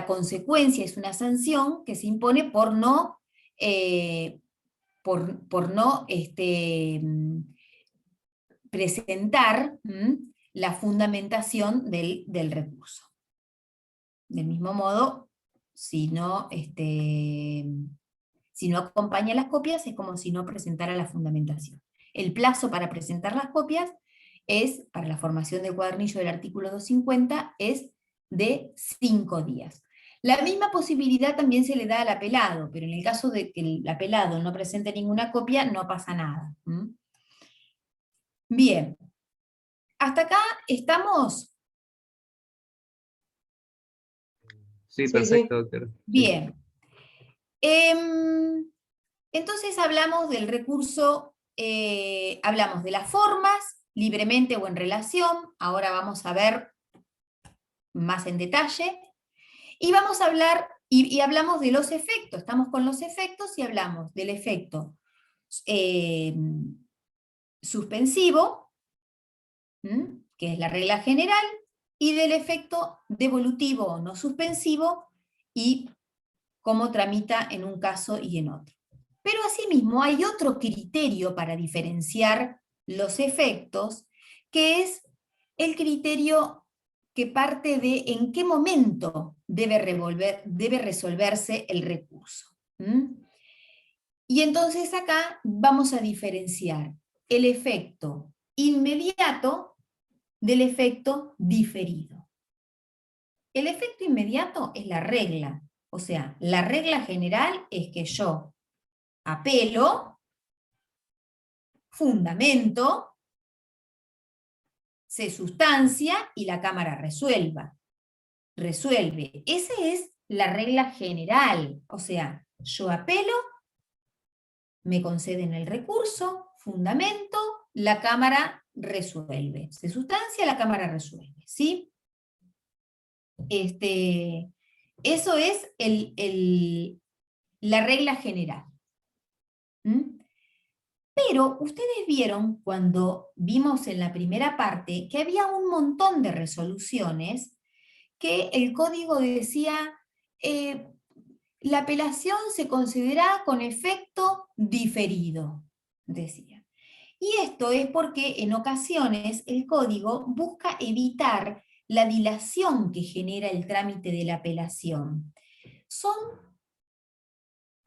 consecuencia, es una sanción que se impone por no presentar la fundamentación del recurso. Del mismo modo, si no acompaña las copias, es como si no presentara la fundamentación. El plazo para presentar las copias para la formación del cuadernillo del artículo 250, es de 5 días. La misma posibilidad también se le da al apelado, pero en el caso de que el apelado no presente ninguna copia, no pasa nada. Bien. ¿Hasta acá estamos? Sí, Sí, perfecto, doctor. Bien. Entonces hablamos del recurso, hablamos de las formas, libremente o en relación, ahora vamos a ver más en detalle, y vamos a hablar, y hablamos de los efectos, estamos con los efectos y hablamos del efecto suspensivo, que es la regla general, y del efecto devolutivo o no suspensivo, y cómo tramita en un caso y en otro. Pero asimismo hay otro criterio para diferenciar los efectos, que es el criterio que parte de en qué momento debe resolverse el recurso. Y entonces acá vamos a diferenciar el efecto inmediato del efecto diferido. El efecto inmediato es la regla, o sea, la regla general es que yo apelo, fundamento, se sustancia y la Cámara resuelve. Esa es la regla general, o sea, yo apelo, me conceden el recurso, fundamento, la Cámara resuelve. Se sustancia, la Cámara resuelve, ¿sí? Eso es la regla general. Pero ustedes vieron cuando vimos en la primera parte que había un montón de resoluciones que el código decía la apelación se considera con efecto diferido, decía. Y esto es porque en ocasiones el código busca evitar la dilación que genera el trámite de la apelación. Son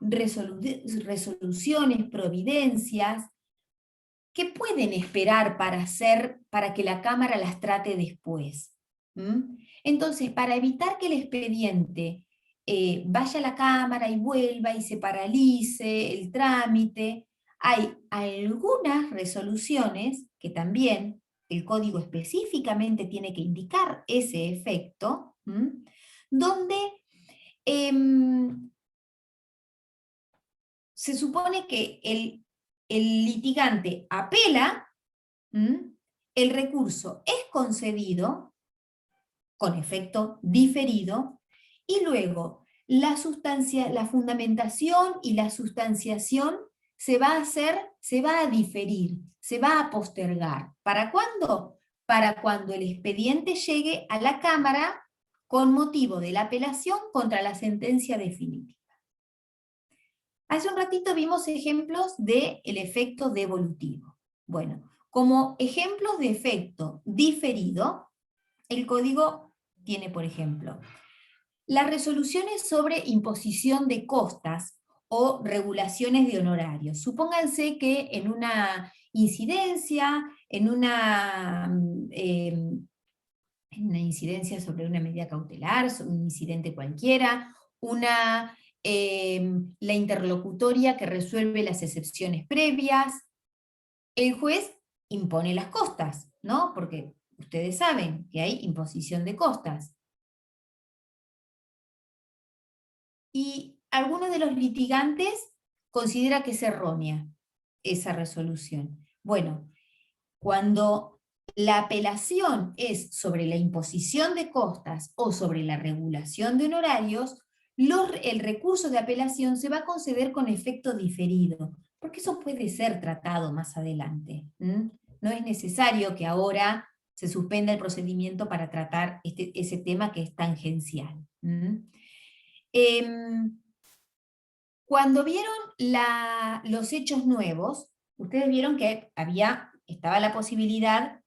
resoluciones, providencias, que pueden esperar para que la Cámara las trate después. Entonces, para evitar que el expediente vaya a la Cámara y vuelva y se paralice el trámite, hay algunas resoluciones que también el código específicamente tiene que indicar ese efecto, donde se supone que el litigante apela, el recurso es concedido con efecto diferido, y luego la fundamentación y la sustanciación se va a diferir, se va a postergar. ¿Para cuándo? Para cuando el expediente llegue a la Cámara con motivo de la apelación contra la sentencia definitiva. Hace un ratito vimos ejemplos del efecto devolutivo. Bueno, como ejemplos de efecto diferido, el código tiene, por ejemplo, las resoluciones sobre imposición de costas o regulaciones de honorarios. Supónganse que en una incidencia, en una incidencia sobre una medida cautelar, sobre un incidente cualquiera, la interlocutoria que resuelve las excepciones previas, el juez impone las costas, ¿no? Porque ustedes saben que hay imposición de costas. Y algunos de los litigantes considera que es errónea esa resolución. Bueno, cuando la apelación es sobre la imposición de costas o sobre la regulación de honorarios, el recurso de apelación se va a conceder con efecto diferido, porque eso puede ser tratado más adelante. No es necesario que ahora se suspenda el procedimiento para tratar ese tema que es tangencial. Cuando vieron los hechos nuevos, ustedes vieron que estaba la posibilidad,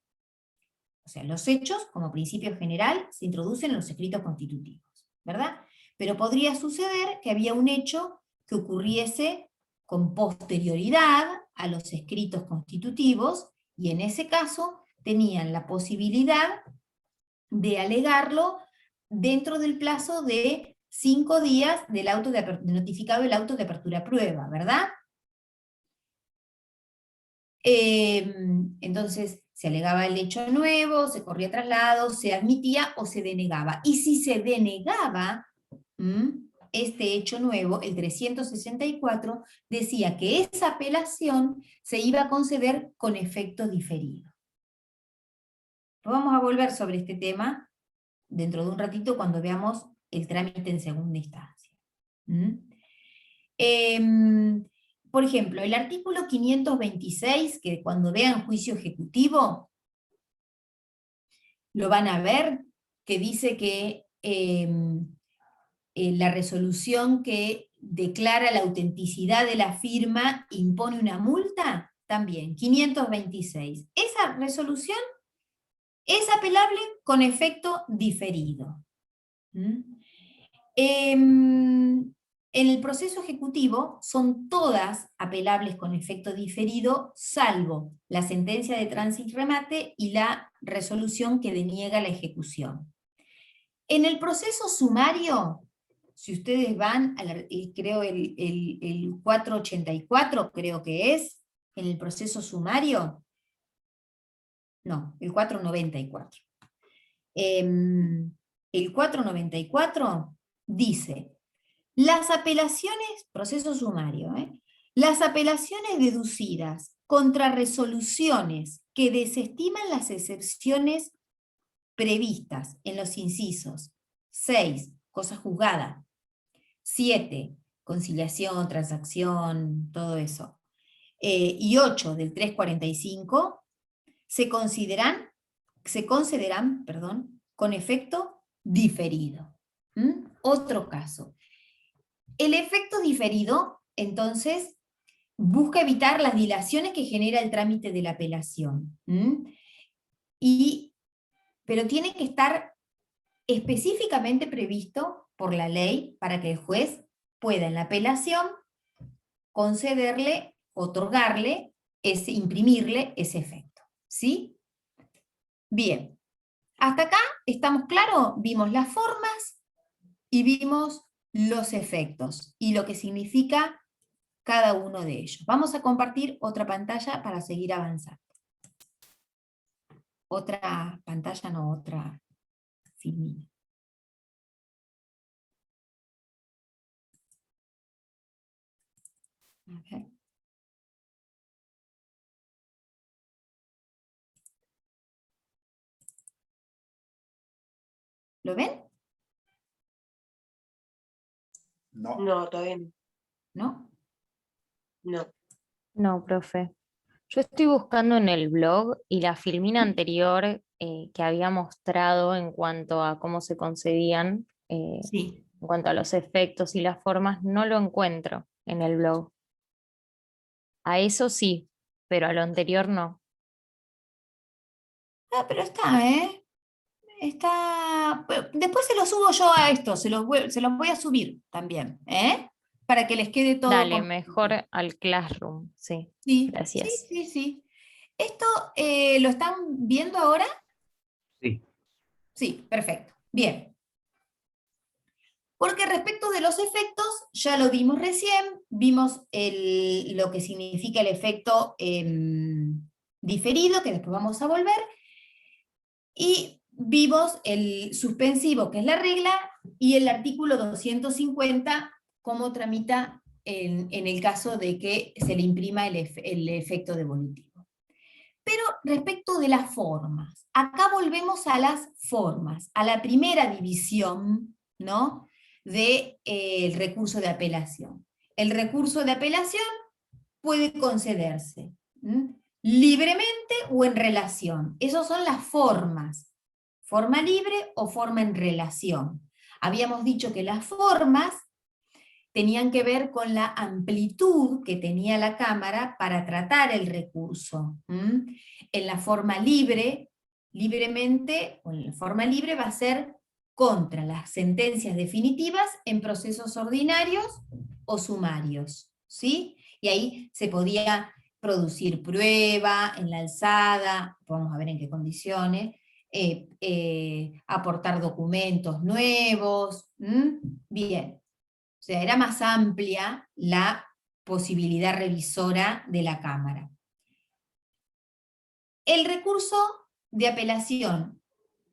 o sea, los hechos, como principio general, se introducen en los escritos constitutivos, ¿verdad? Pero podría suceder que había un hecho que ocurriese con posterioridad a los escritos constitutivos, y en ese caso tenían la posibilidad de alegarlo dentro del plazo de 5 días del notificado el auto de apertura a prueba, ¿verdad? Entonces, se alegaba el hecho nuevo, se corría traslado, se admitía o se denegaba. Y si se denegaba este hecho nuevo, el 364 decía que esa apelación se iba a conceder con efecto diferido. Vamos a volver sobre este tema dentro de un ratito cuando veamos el trámite en segunda instancia. Por ejemplo, el artículo 526, que cuando vean juicio ejecutivo, lo van a ver, que dice que la resolución que declara la autenticidad de la firma impone una multa, también, 526. Esa resolución es apelable con efecto diferido. En el proceso ejecutivo son todas apelables con efecto diferido, salvo la sentencia de tránsito y remate y la resolución que deniega la ejecución. En el proceso sumario, si ustedes van, creo el 484, creo que es, en el proceso sumario, no, el 494. El 494 dice: las apelaciones, proceso sumario, las apelaciones deducidas contra resoluciones que desestiman las excepciones previstas en los incisos 6, cosa juzgada, 7, conciliación, transacción, todo eso, y 8 del 345, se concederán, con efecto diferido. Otro caso. El efecto diferido, entonces, busca evitar las dilaciones que genera el trámite de la apelación. Pero tiene que estar específicamente previsto por la ley para que el juez pueda en la apelación concederle, otorgarle, imprimirle ese efecto. ¿Sí? Bien. Hasta acá, ¿estamos claros? Vimos las formas y vimos los efectos y lo que significa cada uno de ellos. Vamos a compartir otra pantalla para seguir avanzando. Otra pantalla, no, otra filmina. A ver. ¿Lo ven? No. No, todavía no. ¿No? No. No, profe. Yo estoy buscando en el blog y la filmina anterior que había mostrado en cuanto a cómo se concedían, Sí. en cuanto a los efectos y las formas, no lo encuentro en el blog. A eso sí, pero a lo anterior no. Ah, pero está, ¿eh? Después se los subo yo a esto, se los voy a subir también, ¿eh? Para que les quede todo. Dale, completo. mejor al Classroom, sí. Sí, Gracias. sí. ¿Esto lo están viendo ahora? Sí. Sí, perfecto. Bien. Porque respecto de los efectos, ya lo vimos recién, vimos lo que significa el efecto diferido, que después vamos a volver, y vimos el suspensivo, que es la regla, y el artículo 250, cómo tramita en el caso de que se le imprima el efecto devolutivo. Pero respecto de las formas, acá volvemos a las formas, a la primera división, ¿no?, del recurso de apelación. El recurso de apelación puede concederse libremente o en relación. Esas son las formas. Forma libre o forma en relación. Habíamos dicho que las formas tenían que ver con la amplitud que tenía la Cámara para tratar el recurso. En la forma libre, libremente, o en la forma libre va a ser contra las sentencias definitivas en procesos ordinarios o sumarios, ¿sí? Y ahí se podía producir prueba en la alzada, vamos a ver en qué condiciones, aportar documentos nuevos, bien. O sea, era más amplia la posibilidad revisora de la Cámara. El recurso de apelación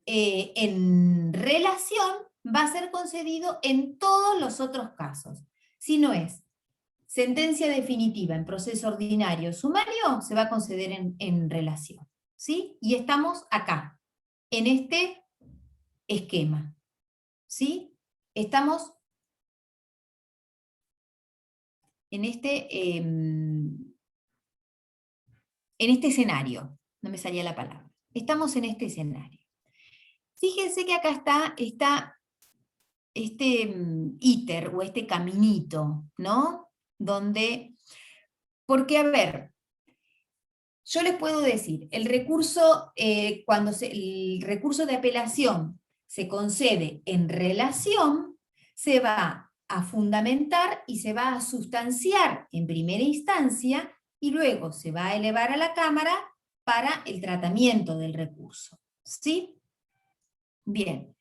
en relación va a ser concedido en todos los otros casos. Si no es sentencia definitiva en proceso ordinario sumario, se va a conceder en relación. ¿Sí? Y estamos acá, en este esquema. ¿Sí? Estamos en este escenario. No me salía la palabra. Estamos en este escenario. Fíjense que acá está este íter o este caminito, ¿no? Porque a ver, yo les puedo decir, el recurso, el recurso de apelación se concede en relación, se va a fundamentar y se va a sustanciar en primera instancia y luego se va a elevar a la Cámara para el tratamiento del recurso. ¿Sí? Bien.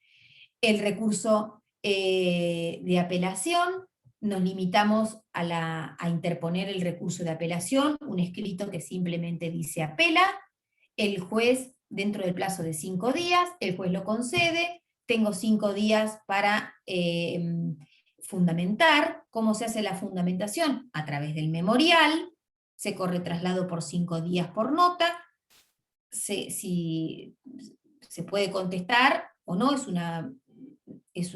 El recurso de apelación, nos limitamos a interponer el recurso de apelación, un escrito que simplemente dice apela, el juez dentro del plazo de 5 días, el juez lo concede, tengo 5 días para fundamentar. ¿Cómo se hace la fundamentación? A través del memorial, se corre traslado por 5 días por nota, si se puede contestar o no, es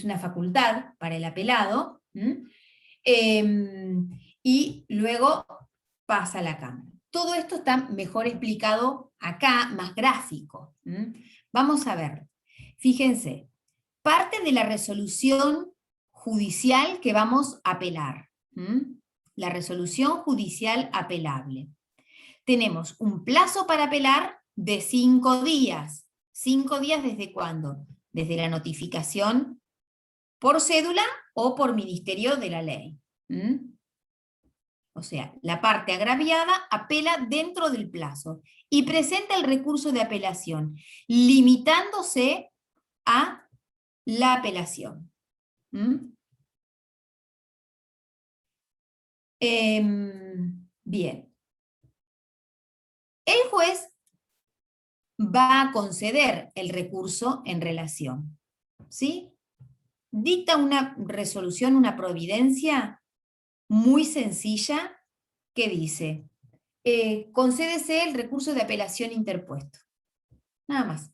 una facultad para el apelado, y luego pasa a la Cámara. Todo esto está mejor explicado acá, más gráfico. Vamos a ver. Fíjense, parte de la resolución judicial que vamos a apelar. La resolución judicial apelable. Tenemos un plazo para apelar de 5 días. ¿5 días desde cuándo? Desde la notificación por cédula o por ministerio de la ley. O sea, la parte agraviada apela dentro del plazo y presenta el recurso de apelación, limitándose a la apelación. Bien. El juez va a conceder el recurso en relación. ¿Sí? Dicta una resolución, una providencia muy sencilla que dice, concédese el recurso de apelación interpuesto. Nada más.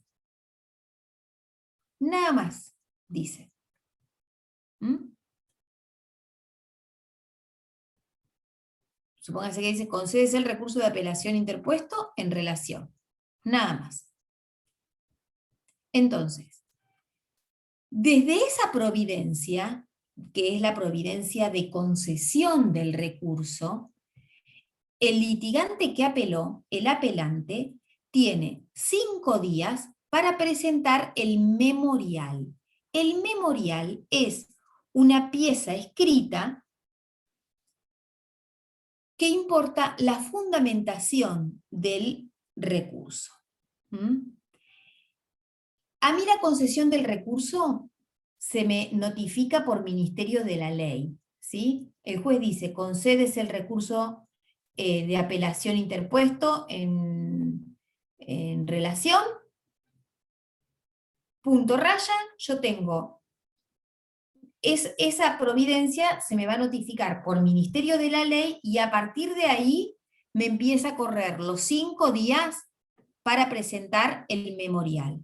Nada más, dice. Supóngase que dice, concédese el recurso de apelación interpuesto en relación. Nada más. Entonces, desde esa providencia, que es la providencia de concesión del recurso, el litigante que apeló, el apelante, tiene 5 días para presentar el memorial. El memorial es una pieza escrita que importa la fundamentación del recurso. ¿Mm? A mí la concesión del recurso se me notifica por ministerio de la ley, ¿sí? El juez dice, concedes el recurso de apelación interpuesto en relación, punto raya, yo tengo, esa providencia se me va a notificar por ministerio de la ley y a partir de ahí me empieza a correr los 5 días para presentar el memorial.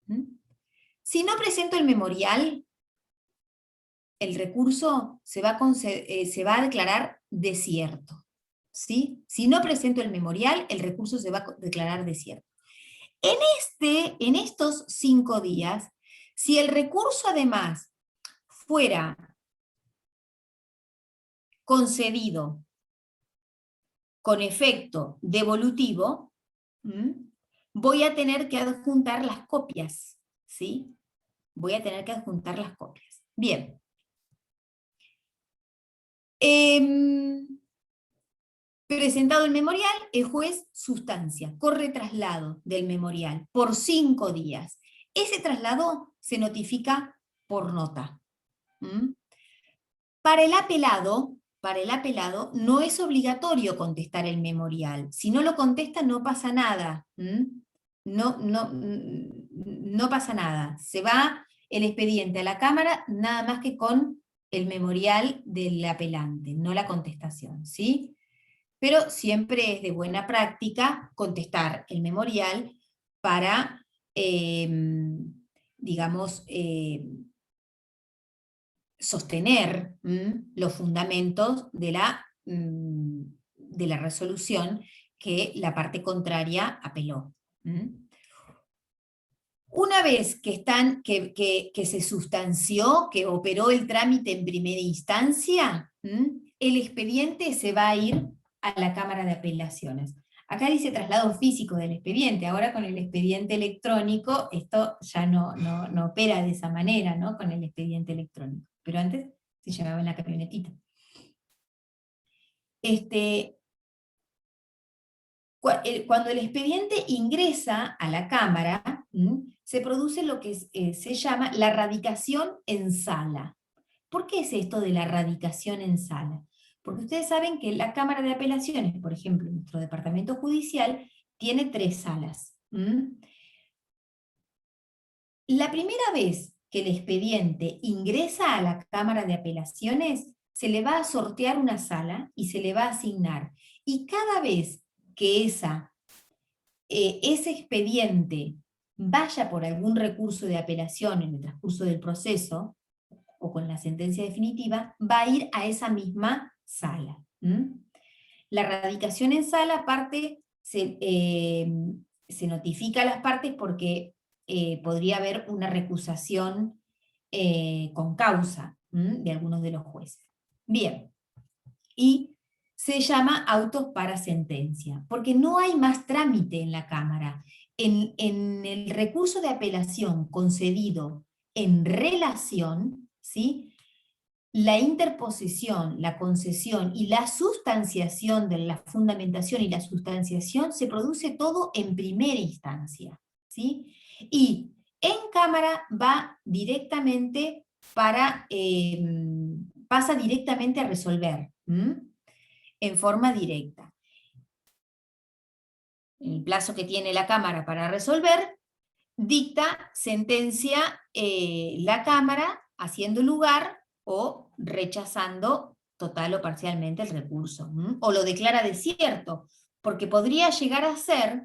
¿Mm? Si no presento el memorial, el recurso se va a declarar desierto. ¿Sí? Si no presento el memorial, el recurso se va a declarar desierto. En estos 5 días, si el recurso además fuera concedido con efecto devolutivo, voy a tener que adjuntar las copias, ¿sí? Voy a tener que adjuntar las copias. Bien. Presentado el memorial, el juez sustancia, corre traslado del memorial por 5 días. Ese traslado se notifica por nota. Para el apelado no es obligatorio contestar el memorial. Si no lo contesta no pasa nada. No pasa nada. Se va el expediente a la Cámara nada más que con el memorial del apelante, no la contestación, ¿sí? Pero siempre es de buena práctica contestar el memorial para, digamos, sostener los fundamentos de la resolución que la parte contraria apeló. Una vez que se sustanció, que operó el trámite en primera instancia, el expediente se va a ir a la Cámara de Apelaciones. Acá dice traslado físico del expediente, ahora con el expediente electrónico esto ya no opera de esa manera, ¿no? Con el expediente electrónico, pero antes se llevaba en la camionetita. Cuando el expediente ingresa a la Cámara, se produce lo que se llama la radicación en sala. ¿Por qué es esto de la radicación en sala? Porque ustedes saben que la Cámara de Apelaciones, por ejemplo, nuestro departamento judicial, tiene 3 salas. La primera vez que el expediente ingresa a la Cámara de Apelaciones, se le va a sortear una sala y se le va a asignar. Y cada vez que ese expediente vaya por algún recurso de apelación en el transcurso del proceso, o con la sentencia definitiva, va a ir a esa misma sala. La radicación en sala, aparte, se notifica a las partes porque podría haber una recusación con causa de algunos de los jueces. Bien, y se llama autos para sentencia, porque no hay más trámite en la Cámara. En el recurso de apelación concedido en relación, ¿sí?, la interposición, la concesión y la sustanciación de la fundamentación y la sustanciación se produce todo en primera instancia, ¿sí? Y en Cámara va directamente pasa directamente a resolver, en forma directa. El plazo que tiene la Cámara para resolver, dicta sentencia la Cámara haciendo lugar o rechazando total o parcialmente el recurso, o lo declara desierto, porque podría llegar a ser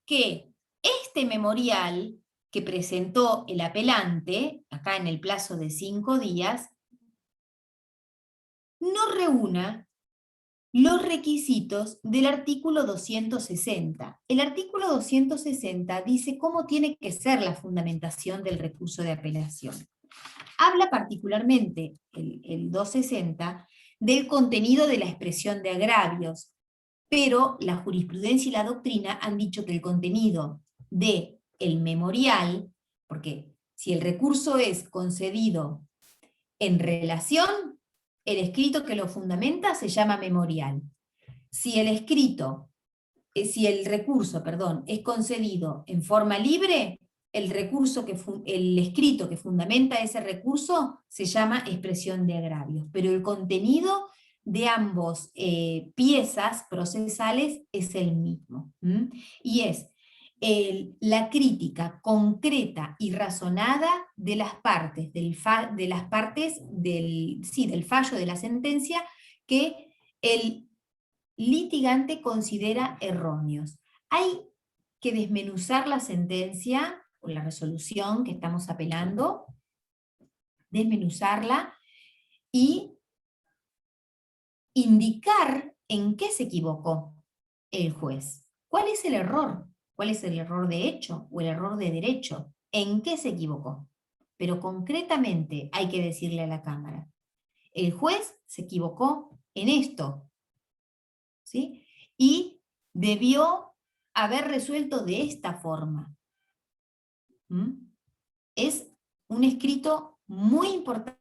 que este memorial que presentó el apelante, acá en el plazo de 5 días, no reúna los requisitos del artículo 260. El artículo 260 dice cómo tiene que ser la fundamentación del recurso de apelación. Habla particularmente, el 260, del contenido de la expresión de agravios, pero la jurisprudencia y la doctrina han dicho que el contenido de el memorial, porque si el recurso es concedido en relación, el escrito que lo fundamenta se llama memorial. Si el recurso, perdón, es concedido en forma libre, el escrito que fundamenta ese recurso se llama expresión de agravios, pero el contenido de ambos piezas procesales es el mismo. Y es la crítica concreta y razonada de las partes del fallo de la sentencia que el litigante considera erróneos. Hay que desmenuzar la sentencia o la resolución que estamos apelando, desmenuzarla y indicar en qué se equivocó el juez. ¿Cuál es el error? ¿Cuál es el error de hecho o el error de derecho? ¿En qué se equivocó? Pero concretamente hay que decirle a la Cámara, el juez se equivocó en esto, ¿sí? Y debió haber resuelto de esta forma. Es un escrito muy importante.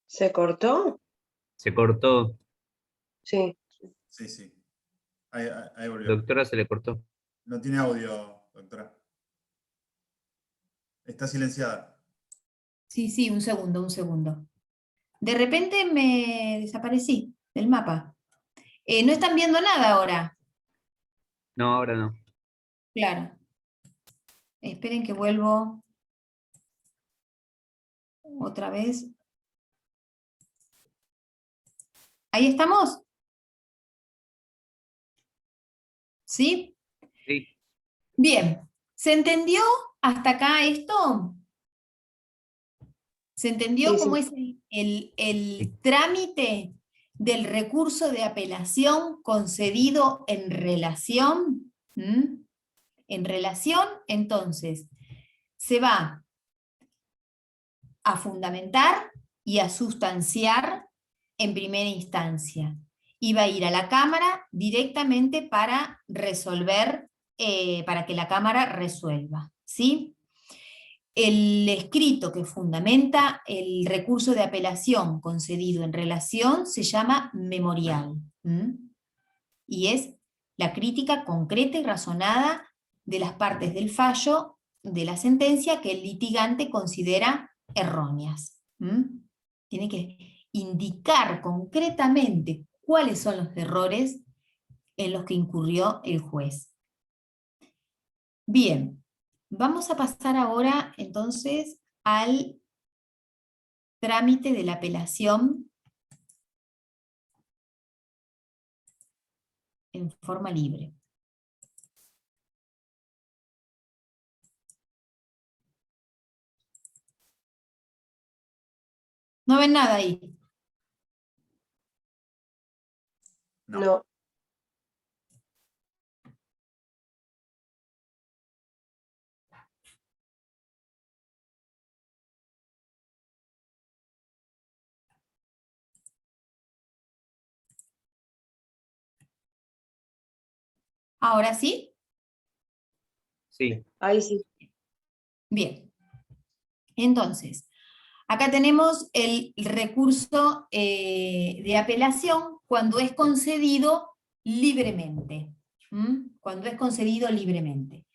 ¿Se cortó? Se cortó. Sí. Sí, sí. Ahí volvió. Doctora, se le cortó. No tiene audio, doctora. Está silenciada. Sí, un segundo. De repente me desaparecí del mapa. No están viendo nada ahora. No, ahora no. Claro. Esperen que vuelvo otra vez. ¿Ahí estamos? ¿Sí? Sí, Bien. ¿Se entendió hasta acá esto? ¿Se entendió Sí, cómo sí. es el Sí. trámite del recurso de apelación concedido en relación? En relación, entonces, se va a fundamentar y a sustanciar en primera instancia. Y va a ir a la Cámara directamente para resolver, para que la Cámara resuelva, ¿sí? El escrito que fundamenta el recurso de apelación concedido en relación se llama memorial. Y es la crítica concreta y razonada de las partes del fallo de la sentencia que el litigante considera erróneas. Tiene que indicar concretamente cuáles son los errores en los que incurrió el juez. Bien, vamos a pasar ahora entonces al trámite de la apelación en forma libre. ¿No ven nada ahí? No. No. ¿Ahora sí? sí. Ahí sí. Bien. Entonces, acá tenemos el recurso de apelación cuando es concedido libremente. Cuando es concedido libremente.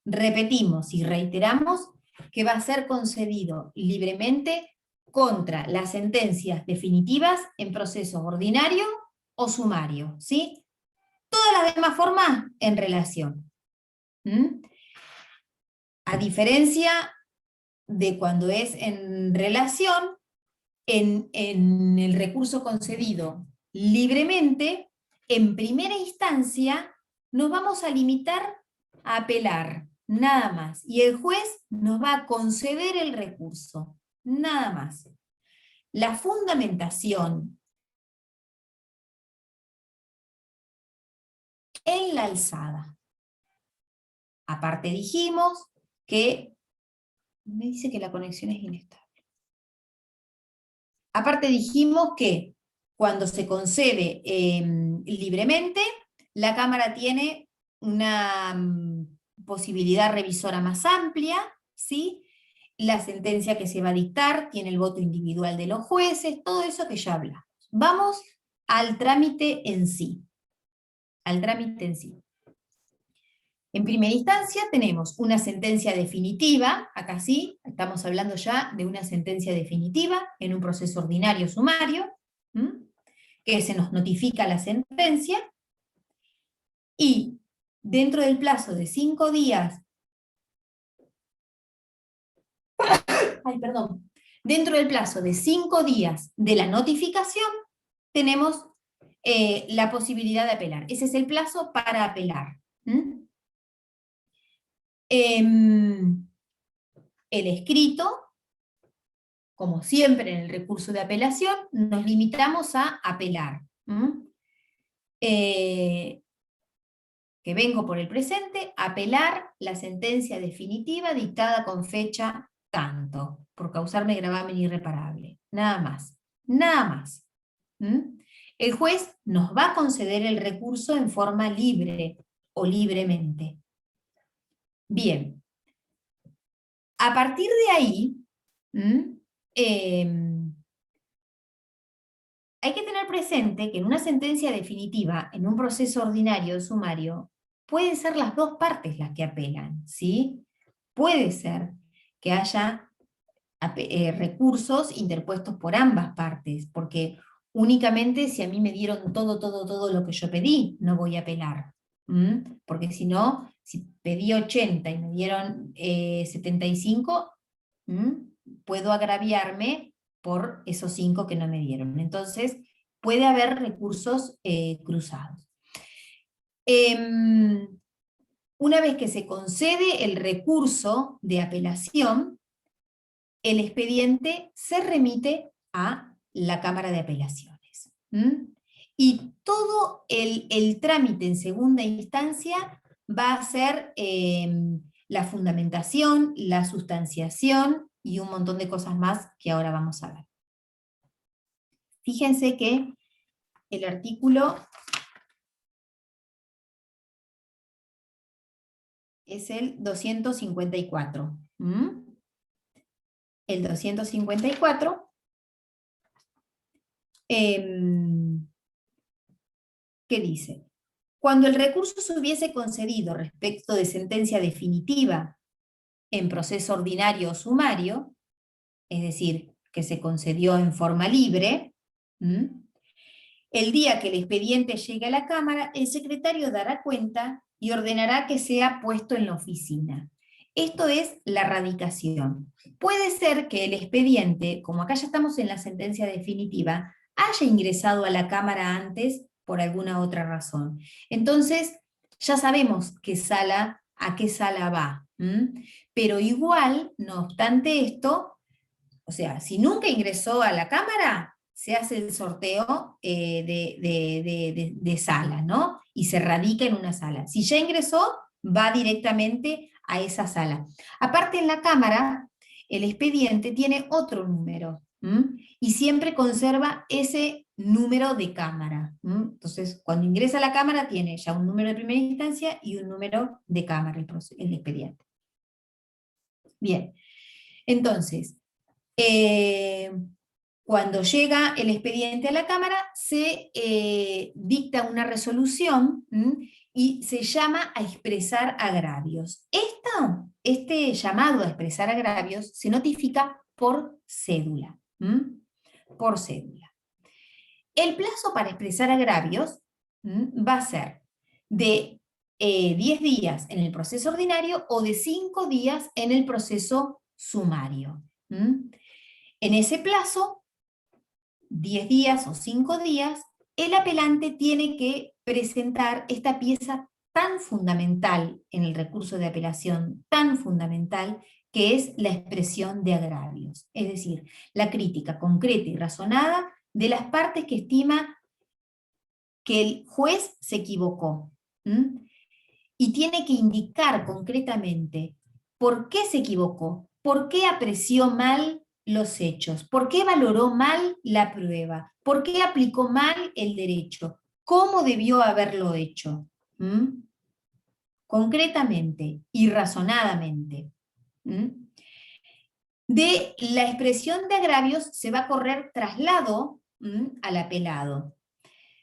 Repetimos y reiteramos que va a ser concedido libremente contra las sentencias definitivas en proceso ordinario o sumario, ¿sí? Todas las demás formas en relación. A diferencia de cuando es en relación, en el recurso concedido libremente, en primera instancia nos vamos a limitar a apelar, nada más. Y el juez nos va a conceder el recurso, nada más. la fundamentación en la alzada. Aparte dijimos que, me dice que la conexión es inestable. Aparte dijimos que cuando se concede libremente, la Cámara tiene una posibilidad revisora más amplia, ¿sí? La sentencia que se va a dictar tiene el voto individual de los jueces, todo eso que ya hablamos. Vamos al trámite en sí. Al trámite en sí. En primera instancia tenemos una sentencia definitiva, acá sí, estamos hablando ya de una sentencia definitiva en un proceso ordinario sumario, que se nos notifica la sentencia, y dentro del plazo de 5 días, dentro del plazo de 5 días de la notificación, tenemos la posibilidad de apelar. Ese es el plazo para apelar. El escrito, como siempre en el recurso de apelación, nos limitamos a apelar. Que vengo por el presente, apelar la sentencia definitiva dictada con fecha tanto, por causarme gravamen irreparable. Nada más. Nada más. El juez nos va a conceder el recurso en forma libre o libremente. Bien. A partir de ahí, hay que tener presente que en una sentencia definitiva, en un proceso ordinario o sumario, pueden ser las dos partes las que apelan, ¿sí? Puede ser que haya recursos interpuestos por ambas partes, porque únicamente si a mí me dieron todo lo que yo pedí, no voy a apelar. Porque si no, si pedí 80 y me dieron 75, puedo agraviarme por esos 5 que no me dieron. Entonces, puede haber recursos cruzados. Una vez que se concede el recurso de apelación, el expediente se remite a la Cámara de Apelaciones. Y todo el trámite en segunda instancia va a ser la fundamentación, la sustanciación y un montón de cosas más que ahora vamos a ver. Fíjense que el artículo es el 254. El 254 ¿qué dice? Cuando el recurso se hubiese concedido respecto de sentencia definitiva en proceso ordinario o sumario, es decir, que se concedió en forma libre, el día que el expediente llegue a la Cámara, el secretario dará cuenta y ordenará que sea puesto en la oficina. Esto es la radicación. Puede ser que el expediente, como acá ya estamos en la sentencia definitiva, haya ingresado a la Cámara antes por alguna otra razón. Entonces, ya sabemos a qué sala va. Pero igual, no obstante esto, o sea, si nunca ingresó a la Cámara, se hace el sorteo de sala, ¿no? Y se radica en una sala. Si ya ingresó, va directamente a esa sala. Aparte, en la Cámara, el expediente tiene otro número, y siempre conserva ese número de Cámara. Entonces, cuando ingresa a la Cámara, tiene ya un número de primera instancia y un número de Cámara, el expediente. Bien, entonces, cuando llega el expediente a la Cámara, se dicta una resolución y se llama a expresar agravios. Este llamado a expresar agravios se notifica por cédula. Por cédula. El plazo para expresar agravios va a ser de 10 días en el proceso ordinario o de 5 días en el proceso sumario. En ese plazo, 10 días o 5 días, el apelante tiene que presentar esta pieza tan fundamental en el recurso de apelación, tan fundamental, que es la expresión de agravios, es decir, la crítica concreta y razonada de las partes que estima que el juez se equivocó. Y tiene que indicar concretamente por qué se equivocó, por qué apreció mal los hechos, por qué valoró mal la prueba, por qué aplicó mal el derecho, cómo debió haberlo hecho. Concretamente y razonadamente. De la expresión de agravios se va a correr traslado al apelado.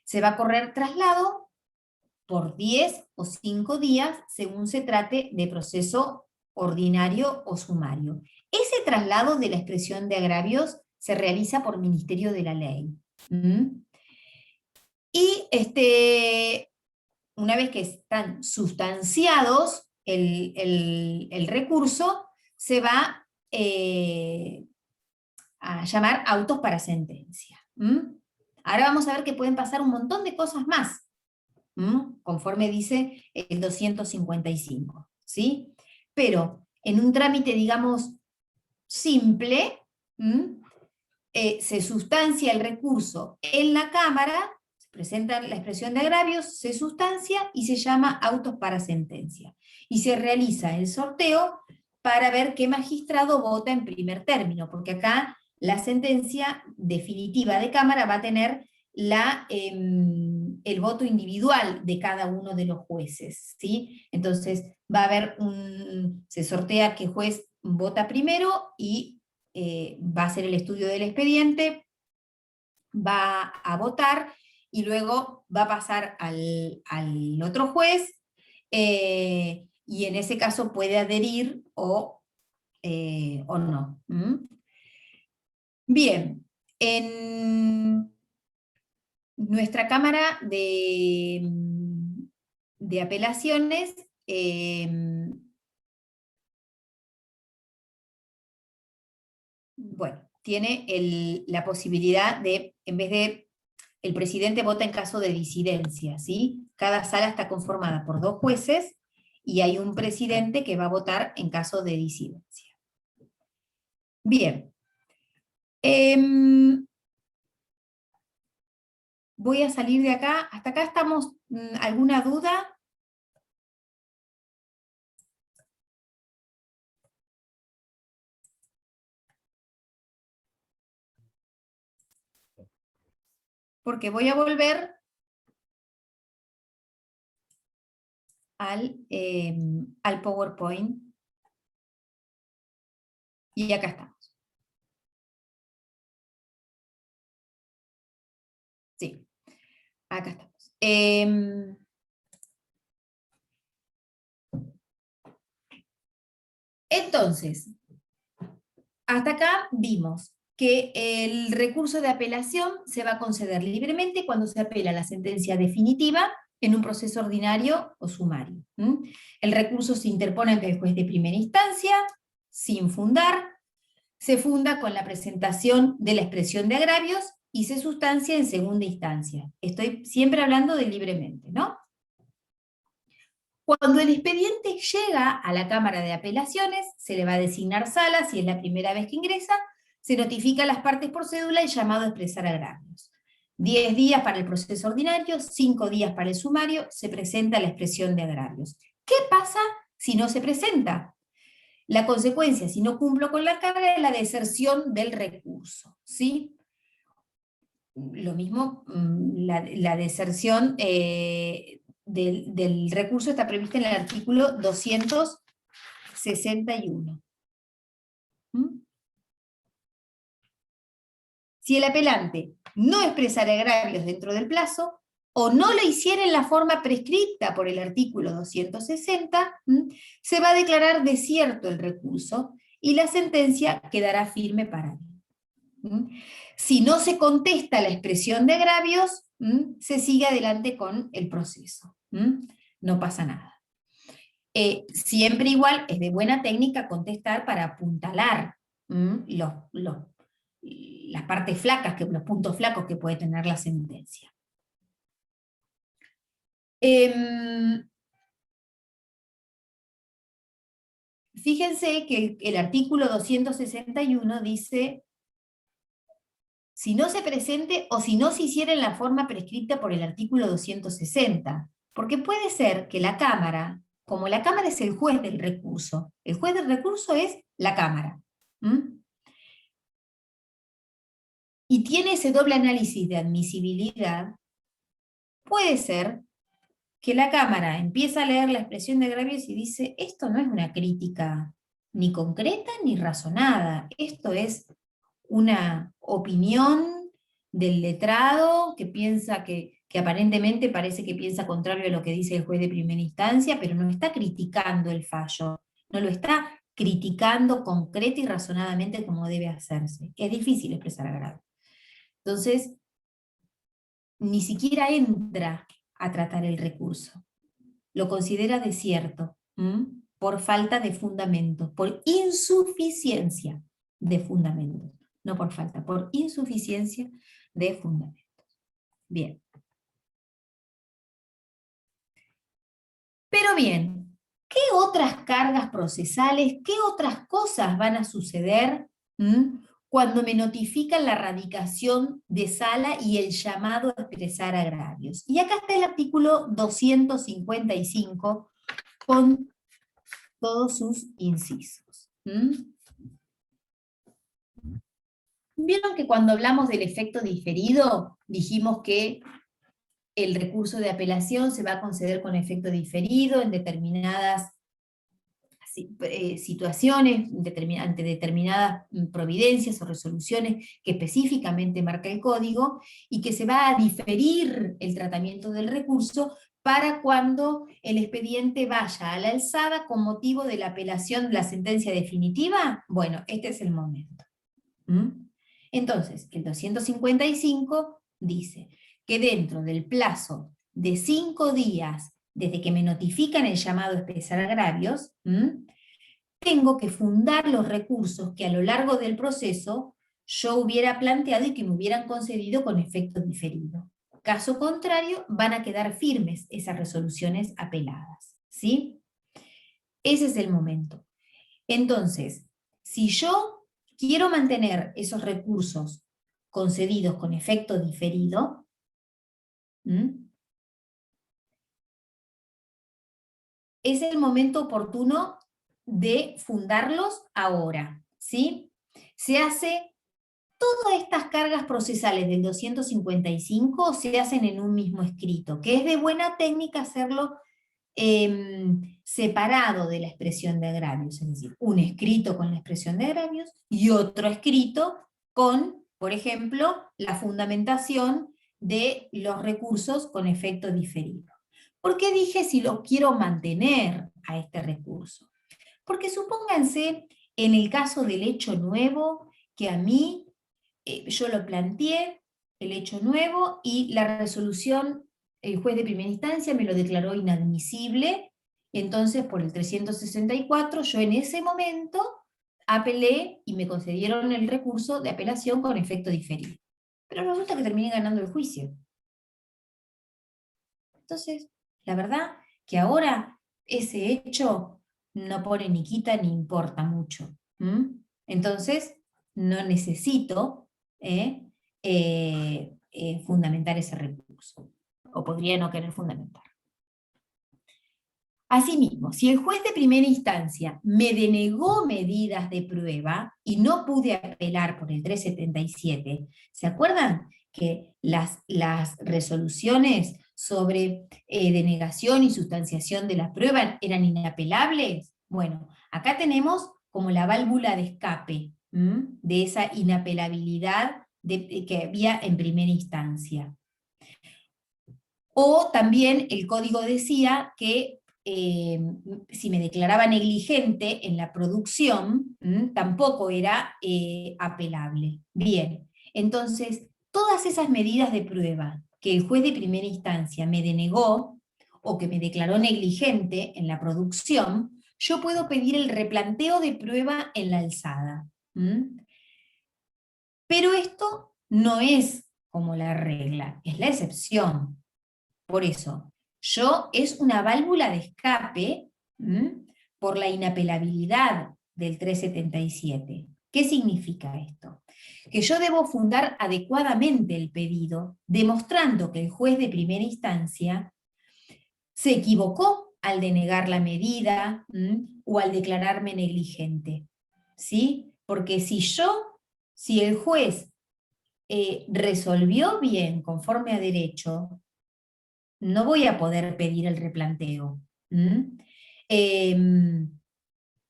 Se va a correr traslado por 10 o 5 días según se trate de proceso ordinario o sumario. Ese traslado de la expresión de agravios se realiza por Ministerio de la Ley. Y una vez que están sustanciados el recurso, se va a llamar autos para sentencia. Ahora vamos a ver que pueden pasar un montón de cosas más, conforme dice el 255, ¿sí? Pero en un trámite, digamos, simple, se sustancia el recurso en la Cámara, se presenta la expresión de agravios, se sustancia y se llama autos para sentencia. Y se realiza el sorteo para ver qué magistrado vota en primer término, porque acá la sentencia definitiva de Cámara va a tener el voto individual de cada uno de los jueces, ¿sí? Entonces va a haber se sortea qué juez vota primero y va a hacer el estudio del expediente, va a votar y luego va a pasar al otro juez, y en ese caso puede adherir o no. Bien, en nuestra Cámara de Apelaciones, bueno, tiene la posibilidad de, en vez de, el presidente vota en caso de disidencia, ¿sí? Cada sala está conformada por 2 jueces y hay un presidente que va a votar en caso de disidencia. Bien. Voy a salir de acá. ¿Hasta acá estamos? ¿Alguna duda? Porque voy a volver al PowerPoint. Y acá estamos. Sí, acá estamos. Entonces, hasta acá vimos que el recurso de apelación se va a conceder libremente cuando se apela a la sentencia definitiva en un proceso ordinario o sumario. El recurso se interpone ante el juez de primera instancia, sin fundar, se funda con la presentación de la expresión de agravios y se sustancia en segunda instancia. Estoy siempre hablando de libremente, ¿no? Cuando el expediente llega a la Cámara de Apelaciones, se le va a designar sala, si es la primera vez que ingresa, se notifica a las partes por cédula y llamado a expresar agravios. 10 días para el proceso ordinario, 5 días para el sumario, se presenta la expresión de agravios. ¿Qué pasa si no se presenta? La consecuencia, si no cumplo con la carga, es la deserción del recurso, ¿sí? Lo mismo, la deserción del recurso está prevista en el artículo 261. Si el apelante no expresara agravios dentro del plazo, o no lo hiciera en la forma prescripta por el artículo 260, se va a declarar desierto el recurso, y la sentencia quedará firme para él. Si no se contesta la expresión de agravios, se sigue adelante con el proceso. No pasa nada. Siempre igual es de buena técnica contestar para apuntalar las partes flacas, los puntos flacos que puede tener la sentencia. fíjense que el artículo 261 dice, si no se presente o si no se hiciera en la forma prescrita por el artículo 260, porque puede ser que la Cámara, como la Cámara es el juez del recurso es la Cámara, y tiene ese doble análisis de admisibilidad, puede ser que la Cámara empieza a leer la expresión de agravios y dice, esto no es una crítica ni concreta ni razonada, esto es una opinión del letrado que piensa que aparentemente parece que piensa contrario a lo que dice el juez de primera instancia, pero no está criticando el fallo, no lo está criticando concreta y razonadamente como debe hacerse. Es difícil expresar agravio. Entonces, ni siquiera entra a tratar el recurso. Lo considera desierto, por falta de fundamentos, por insuficiencia de fundamentos. No por falta, por insuficiencia de fundamentos. Bien. Pero bien, ¿qué otras cargas procesales, qué otras cosas van a suceder cuando me notifican la radicación de sala y el llamado a expresar agravios? Y acá está el artículo 255 con todos sus incisos. Vieron que cuando hablamos del efecto diferido, dijimos que el recurso de apelación se va a conceder con efecto diferido en determinadas situaciones, ante determinadas providencias o resoluciones que específicamente marca el código, y que se va a diferir el tratamiento del recurso para cuando el expediente vaya a la alzada con motivo de la apelación de la sentencia definitiva. Bueno, este es el momento. Entonces, el 255 dice que dentro del plazo de 5 días desde que me notifican el llamado a expresar agravios, tengo que fundar los recursos que a lo largo del proceso yo hubiera planteado y que me hubieran concedido con efecto diferido. Caso contrario, van a quedar firmes esas resoluciones apeladas, ¿sí? Ese es el momento. Entonces, si yo quiero mantener esos recursos concedidos con efecto diferido, es el momento oportuno de fundarlos ahora, ¿sí? Se hace, todas estas cargas procesales del 255 se hacen en un mismo escrito, que es de buena técnica hacerlo separado de la expresión de agravios, es decir, un escrito con la expresión de agravios y otro escrito con, por ejemplo, la fundamentación de los recursos con efecto diferido. ¿Por qué dije si lo quiero mantener a este recurso? Porque supónganse, en el caso del hecho nuevo, que a mí, yo lo planteé, el hecho nuevo, y la resolución, el juez de primera instancia me lo declaró inadmisible, entonces por el 364 yo en ese momento apelé y me concedieron el recurso de apelación con efecto diferido. Pero resulta que terminé ganando el juicio. Entonces, la verdad que ahora ese hecho no pone ni quita ni importa mucho. Entonces, no necesito fundamentar ese recurso, o podría no querer fundamentar. Asimismo, si el juez de primera instancia me denegó medidas de prueba y no pude apelar por el 377, ¿se acuerdan que las resoluciones sobre denegación y sustanciación de la prueba eran inapelables? Bueno, acá tenemos como la válvula de escape de esa inapelabilidad que había en primera instancia. O también el código decía que si me declaraba negligente en la producción, tampoco era apelable. Bien, entonces, todas esas medidas de prueba que el juez de primera instancia me denegó, o que me declaró negligente en la producción, yo puedo pedir el replanteo de prueba en la alzada. Pero esto no es como la regla, es la excepción. Por eso, es una válvula de escape por la inapelabilidad del 377. ¿Qué significa esto? Que yo debo fundar adecuadamente el pedido, demostrando que el juez de primera instancia se equivocó al denegar la medida o al declararme negligente. ¿Sí? Porque si el juez resolvió bien, conforme a derecho, no voy a poder pedir el replanteo.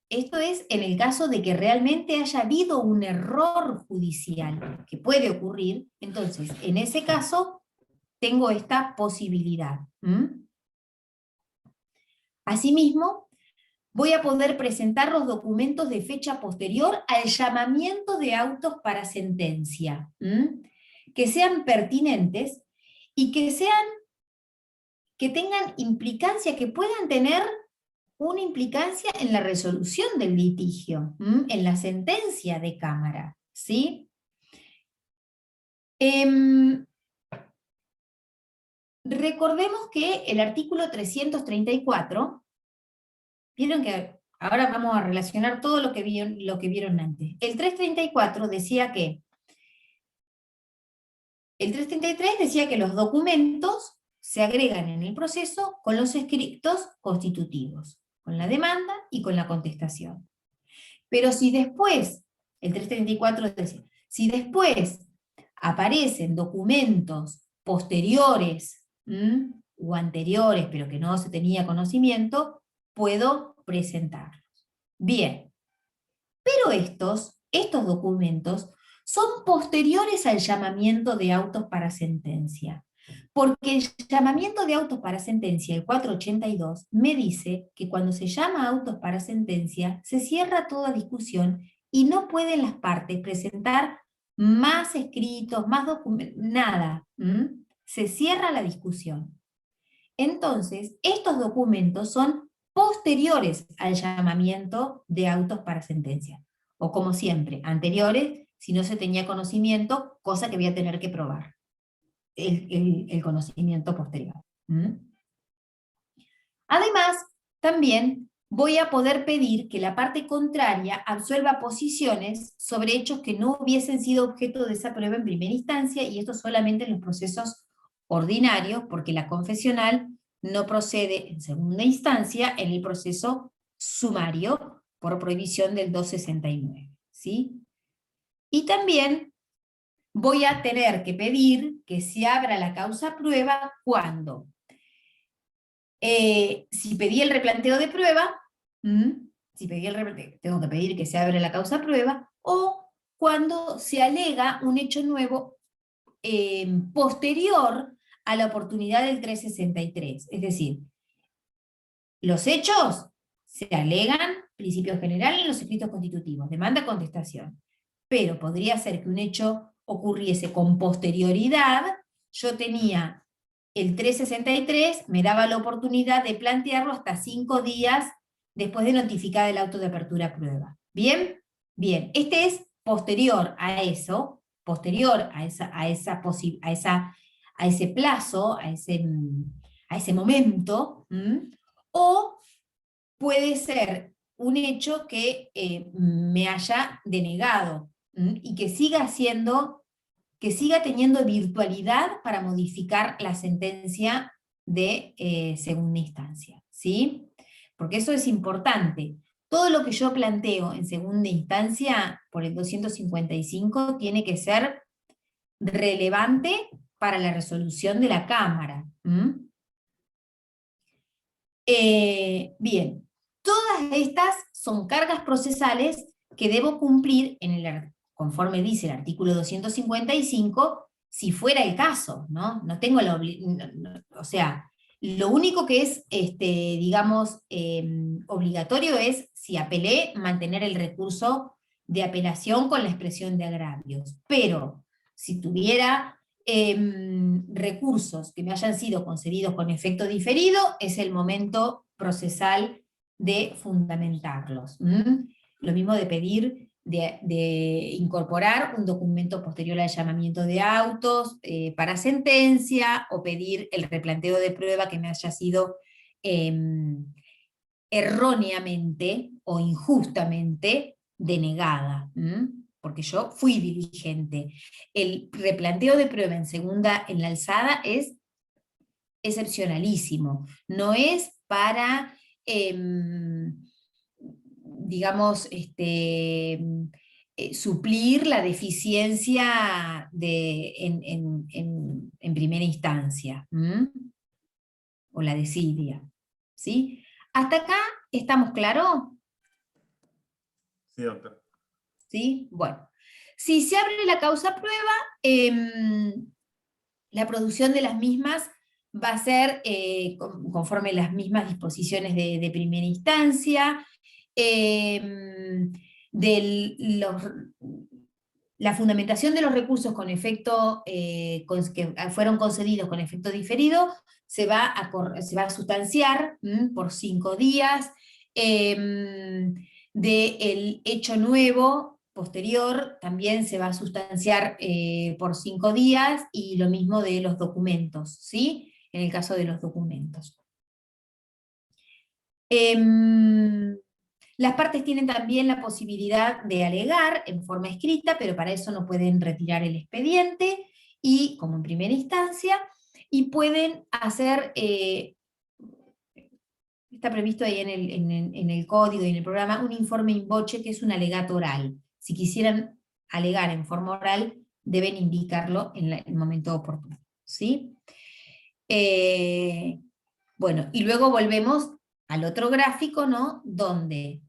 Esto es en el caso de que realmente haya habido un error judicial, que puede ocurrir. Entonces, en ese caso, tengo esta posibilidad. Asimismo, voy a poder presentar los documentos de fecha posterior al llamamiento de autos para sentencia, que sean pertinentes y que tengan implicancia, que puedan tener una implicancia en la resolución del litigio, en la sentencia de Cámara, ¿sí? Recordemos que el artículo 334, vieron que ahora vamos a relacionar todo lo que vieron antes. El 334 decía que, el 333 decía que los documentos se agregan en el proceso con los escritos constitutivos, con la demanda y con la contestación. Pero si después, el 334 decía, si después aparecen documentos posteriores o anteriores, pero que no se tenía conocimiento, puedo presentarlos. Bien, pero estos documentos son posteriores al llamamiento de autos para sentencia. Porque el llamamiento de autos para sentencia, el 482, me dice que cuando se llama autos para sentencia, se cierra toda discusión y no pueden las partes presentar más escritos, más documentos, nada. Se cierra la discusión. Entonces, estos documentos son posteriores al llamamiento de autos para sentencia. O como siempre, anteriores, si no se tenía conocimiento, cosa que voy a tener que probar. El conocimiento posterior. Además, también voy a poder pedir que la parte contraria absuelva posiciones sobre hechos que no hubiesen sido objeto de esa prueba en primera instancia, y esto solamente en los procesos ordinarios, porque la confesional no procede en segunda instancia en el proceso sumario por prohibición del 269. ¿Sí? Y también voy a tener que pedir que se abra la causa prueba cuando, si pedí el replanteo de prueba, tengo que pedir que se abra la causa prueba, o cuando se alega un hecho nuevo posterior a la oportunidad del 363. Es decir, los hechos se alegan, principios generales en los escritos constitutivos, demanda, contestación. Pero podría ser que un hecho ocurriese con posterioridad. Yo tenía el 363, me daba la oportunidad de plantearlo hasta 5 días después de notificar el auto de apertura a prueba. ¿Bien? Bien, este es posterior a eso, posterior a ese plazo, a ese momento, o puede ser un hecho que me haya denegado, y que siga teniendo virtualidad para modificar la sentencia de segunda instancia, ¿sí? Porque eso es importante. Todo lo que yo planteo en segunda instancia por el 255 tiene que ser relevante para la resolución de la Cámara. Bien, todas estas son cargas procesales que debo cumplir conforme dice el artículo 255, si fuera el caso, ¿no? No tengo o sea, lo único que es, digamos, obligatorio es, si apelé, mantener el recurso de apelación con la expresión de agravios. Pero, si tuviera recursos que me hayan sido concedidos con efecto diferido, es el momento procesal de fundamentarlos. Lo mismo de pedir de incorporar un documento posterior al llamamiento de autos para sentencia, o pedir el replanteo de prueba que me haya sido erróneamente o injustamente denegada, porque yo fui dirigente. El replanteo de prueba en segunda en la alzada es excepcionalísimo, no es para, digamos, suplir la deficiencia en primera instancia, o la desidia, ¿sí? ¿Hasta acá estamos claros? Sí, doctor. ¿Sí? Bueno, si se abre la causa prueba, la producción de las mismas va a ser conforme las mismas disposiciones de primera instancia, la fundamentación de los recursos con efecto, que fueron concedidos con efecto diferido, se va a sustanciar por 5 días, del hecho nuevo posterior también se va a sustanciar por 5 días, y lo mismo de los documentos, ¿sí? En el caso de los documentos. Las partes tienen también la posibilidad de alegar en forma escrita, pero para eso no pueden retirar el expediente, y como en primera instancia, y pueden hacer, está previsto ahí en el código y en el programa, un informe in voce, que es un alegato oral. Si quisieran alegar en forma oral, deben indicarlo en el momento oportuno, ¿sí? Bueno, y luego volvemos al otro gráfico, ¿no? Donde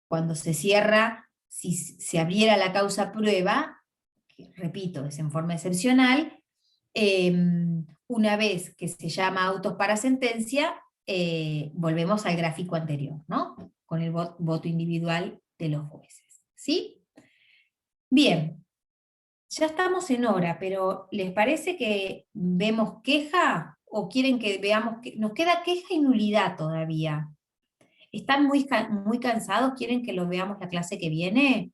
cuando se cierra, si se abriera la causa prueba, que repito, es en forma excepcional, una vez que se llama autos para sentencia, volvemos al gráfico anterior, ¿no? Con el voto individual de los jueces, ¿sí? Bien, ya estamos en hora, pero ¿les parece que vemos queja o quieren que veamos que nos queda queja y nulidad todavía? ¿Están muy cansados? ¿Quieren que lo veamos la clase que viene?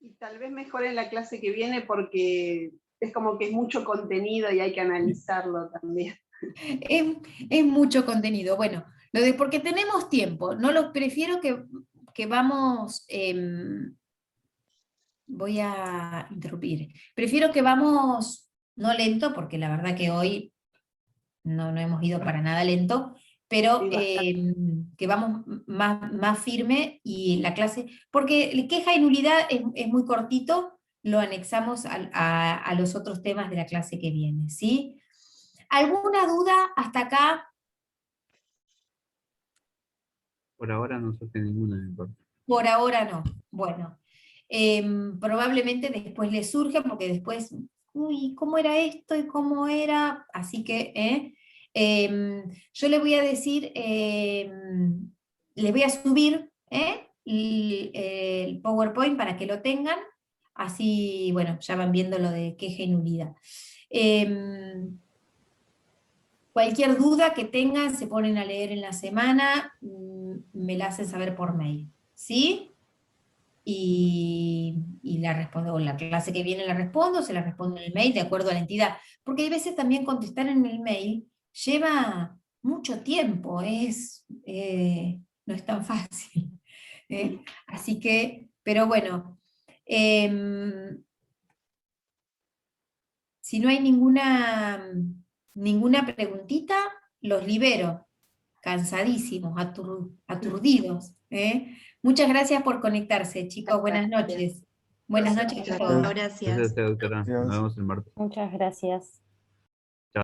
Y tal vez mejor en la clase que viene porque es como que es mucho contenido y hay que analizarlo también. Es mucho contenido. Bueno, porque tenemos tiempo, no lo prefiero que vamos, voy a interrumpir, prefiero que vamos, no lento, porque la verdad que hoy no hemos ido para nada lento, pero que vamos más firme, y la clase, porque queja y nulidad es muy cortito, lo anexamos a los otros temas de la clase que viene, ¿sí? ¿Alguna duda hasta acá? Por ahora no surge ninguna, me importa. Por ahora no. Bueno, probablemente después les surge, porque después, uy, ¿cómo era esto y cómo era? Así que, yo les voy a decir, les voy a subir el PowerPoint para que lo tengan, así, bueno, ya van viendo lo de queja y nulidad. Cualquier duda que tengan, se ponen a leer en la semana, me la hacen saber por mail, ¿sí? Y la respondo, o la clase que viene la respondo, se la respondo en el mail de acuerdo a la entidad, porque hay veces también contestar en el mail lleva mucho tiempo, no es tan fácil. Así que, pero bueno, si no hay ninguna preguntita, los libero, cansadísimos, aturdidos. Muchas gracias por conectarse, chicos. Buenas noches. Buenas noches a todos. Gracias, doctora. Nos vemos el martes. Muchas gracias.